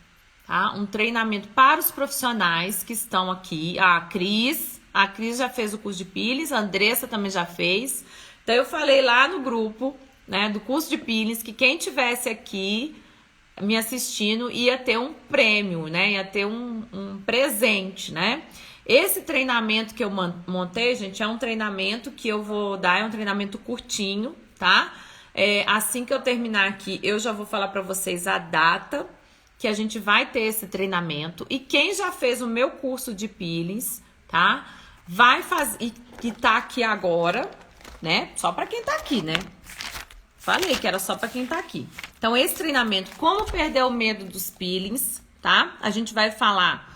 tá? Um treinamento para os profissionais que estão aqui. A Cris já fez o curso de peelings, a Andressa também já fez. Então eu falei lá no grupo, né, do curso de peelings, que quem tivesse aqui me assistindo ia ter um prêmio, né? Ia ter um presente, né? Esse treinamento que eu montei, gente, é um treinamento que eu vou dar, é um treinamento curtinho, tá? Assim que eu terminar aqui, eu já vou falar para vocês a data que a gente vai ter esse treinamento. E quem já fez o meu curso de peelings, tá? Vai fazer, e que tá aqui agora, né? Só para quem tá aqui, né? Falei que era só para quem tá aqui. Então, esse treinamento, como perder o medo dos peelings, tá? A gente vai falar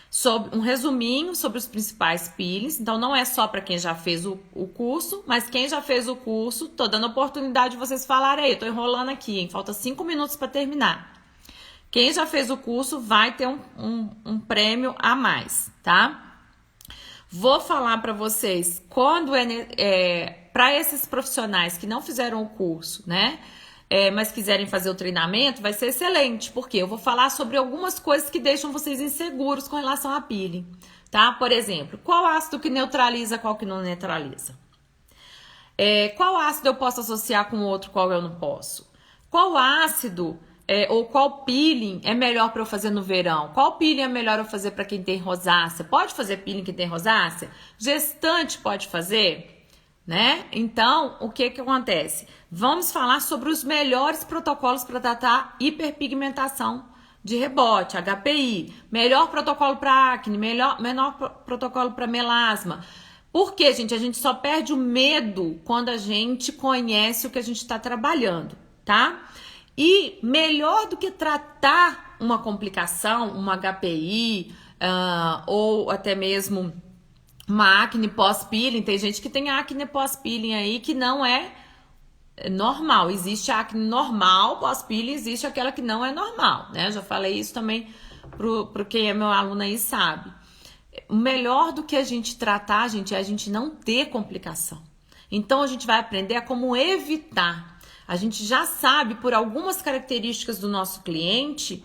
sobre um resuminho sobre os principais peelings. Então, não é só para quem já fez o curso, mas quem já fez o curso, tô dando oportunidade de vocês falarem aí. Eu tô enrolando aqui, hein? Falta 5 minutos para terminar. Quem já fez o curso vai ter um prêmio a mais, tá? Vou falar para vocês quando para esses profissionais que não fizeram o curso, né? Mas quiserem fazer o treinamento, vai ser excelente, porque eu vou falar sobre algumas coisas que deixam vocês inseguros com relação a peeling, tá? Por exemplo, qual ácido que neutraliza, qual que não neutraliza? Qual ácido eu posso associar com outro, qual eu não posso? Qual ácido ou qual peeling é melhor para eu fazer no verão? Qual peeling é melhor eu fazer para quem tem rosácea? Pode fazer peeling quem tem rosácea? Gestante pode fazer? Né? Então, o que acontece? Vamos falar sobre os melhores protocolos para tratar hiperpigmentação de rebote, HPI, melhor protocolo para acne, menor protocolo para melasma. Por quê, gente? A gente só perde o medo quando a gente conhece o que a gente está trabalhando, tá? E melhor do que tratar uma complicação, uma HPI, ou até mesmo uma acne pós-peeling, tem gente que tem acne pós-peeling aí que não é normal. Existe a acne normal pós-peeling, existe aquela que não é normal, né? Eu já falei isso também pro quem é meu aluno aí sabe. O melhor do que a gente tratar, gente, é a gente não ter complicação. Então a gente vai aprender a como evitar. A gente já sabe por algumas características do nosso cliente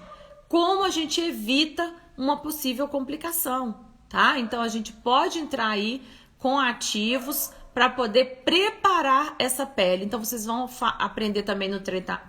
como a gente evita uma possível complicação. Tá? Então a gente pode entrar aí com ativos para poder preparar essa pele. Então vocês vão aprender também no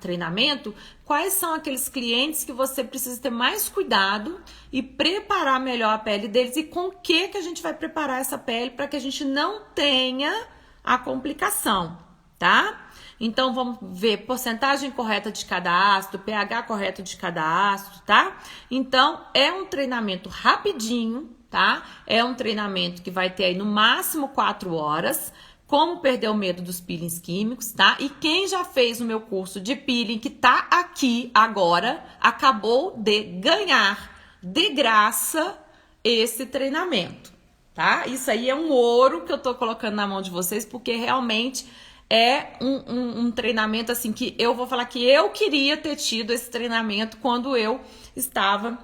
treinamento quais são aqueles clientes que você precisa ter mais cuidado e preparar melhor a pele deles e com o que a gente vai preparar essa pele para que a gente não tenha a complicação, tá? Então vamos ver porcentagem correta de cada ácido, pH correto de cada ácido, tá? Então é um treinamento rapidinho, tá? É um treinamento que vai ter aí no máximo 4 horas, como perder o medo dos peelings químicos, tá? E quem já fez o meu curso de peeling, que tá aqui agora, acabou de ganhar de graça esse treinamento, tá? Isso aí é um ouro que eu tô colocando na mão de vocês, porque realmente é um treinamento assim que eu vou falar que eu queria ter tido esse treinamento quando eu estava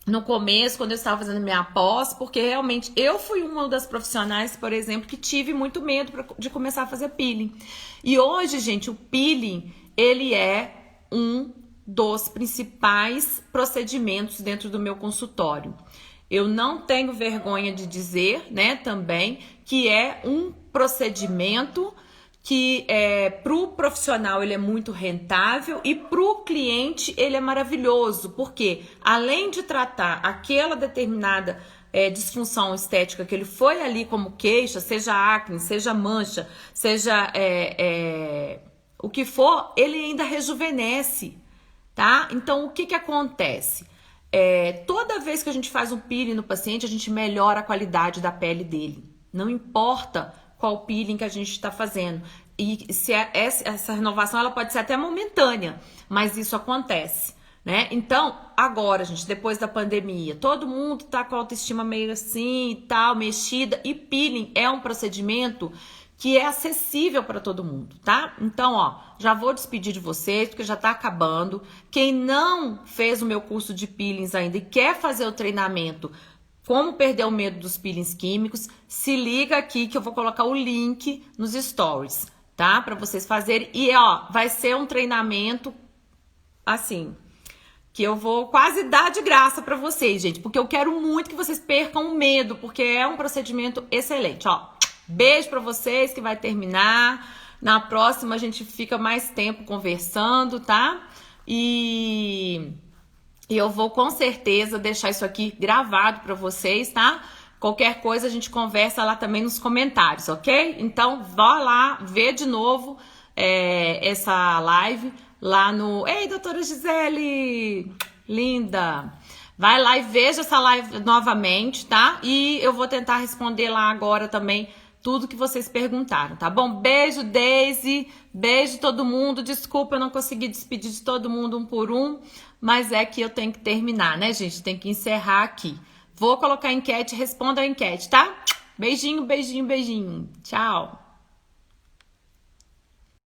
no começo, quando eu estava fazendo minha pós, porque realmente eu fui uma das profissionais, por exemplo, que tive muito medo de começar a fazer peeling. E hoje, gente, o peeling, ele é um dos principais procedimentos dentro do meu consultório. Eu não tenho vergonha de dizer, né, também, que é um procedimento que para o profissional ele é muito rentável e para o cliente ele é maravilhoso, porque além de tratar aquela determinada disfunção estética que ele foi ali como queixa, seja acne, seja mancha, seja o que for, ele ainda rejuvenesce, tá? Então o que acontece? Toda vez que a gente faz um peeling no paciente, a gente melhora a qualidade da pele dele, não importa qual peeling que a gente está fazendo. E se essa renovação ela pode ser até momentânea, mas isso acontece, né? Então, agora, gente, depois da pandemia, todo mundo tá com a autoestima meio assim e tal, mexida, e peeling é um procedimento que é acessível para todo mundo, tá? Então, ó, já vou despedir de vocês, porque já tá acabando. Quem não fez o meu curso de peelings ainda e quer fazer o treinamento como perder o medo dos peelings químicos, se liga aqui que eu vou colocar o link nos stories, tá? Para vocês fazerem. E, ó, vai ser um treinamento assim, que eu vou quase dar de graça pra vocês, gente, porque eu quero muito que vocês percam o medo, porque é um procedimento excelente, ó. Beijo pra vocês que vai terminar. Na próxima a gente fica mais tempo conversando, tá? E eu vou com certeza deixar isso aqui gravado pra vocês, tá? Qualquer coisa a gente conversa lá também nos comentários, ok? Então, vá lá ver de novo essa live lá no... Ei, doutora Gisele! Linda! Vai lá e veja essa live novamente, tá? E eu vou tentar responder lá agora também tudo que vocês perguntaram, tá bom? Beijo, Daisy. Beijo todo mundo. Desculpa, eu não consegui despedir de todo mundo um por um, mas é que eu tenho que terminar, né, gente? Tem que encerrar aqui. Vou colocar a enquete, responda a enquete, tá? Beijinho, beijinho, beijinho. Tchau.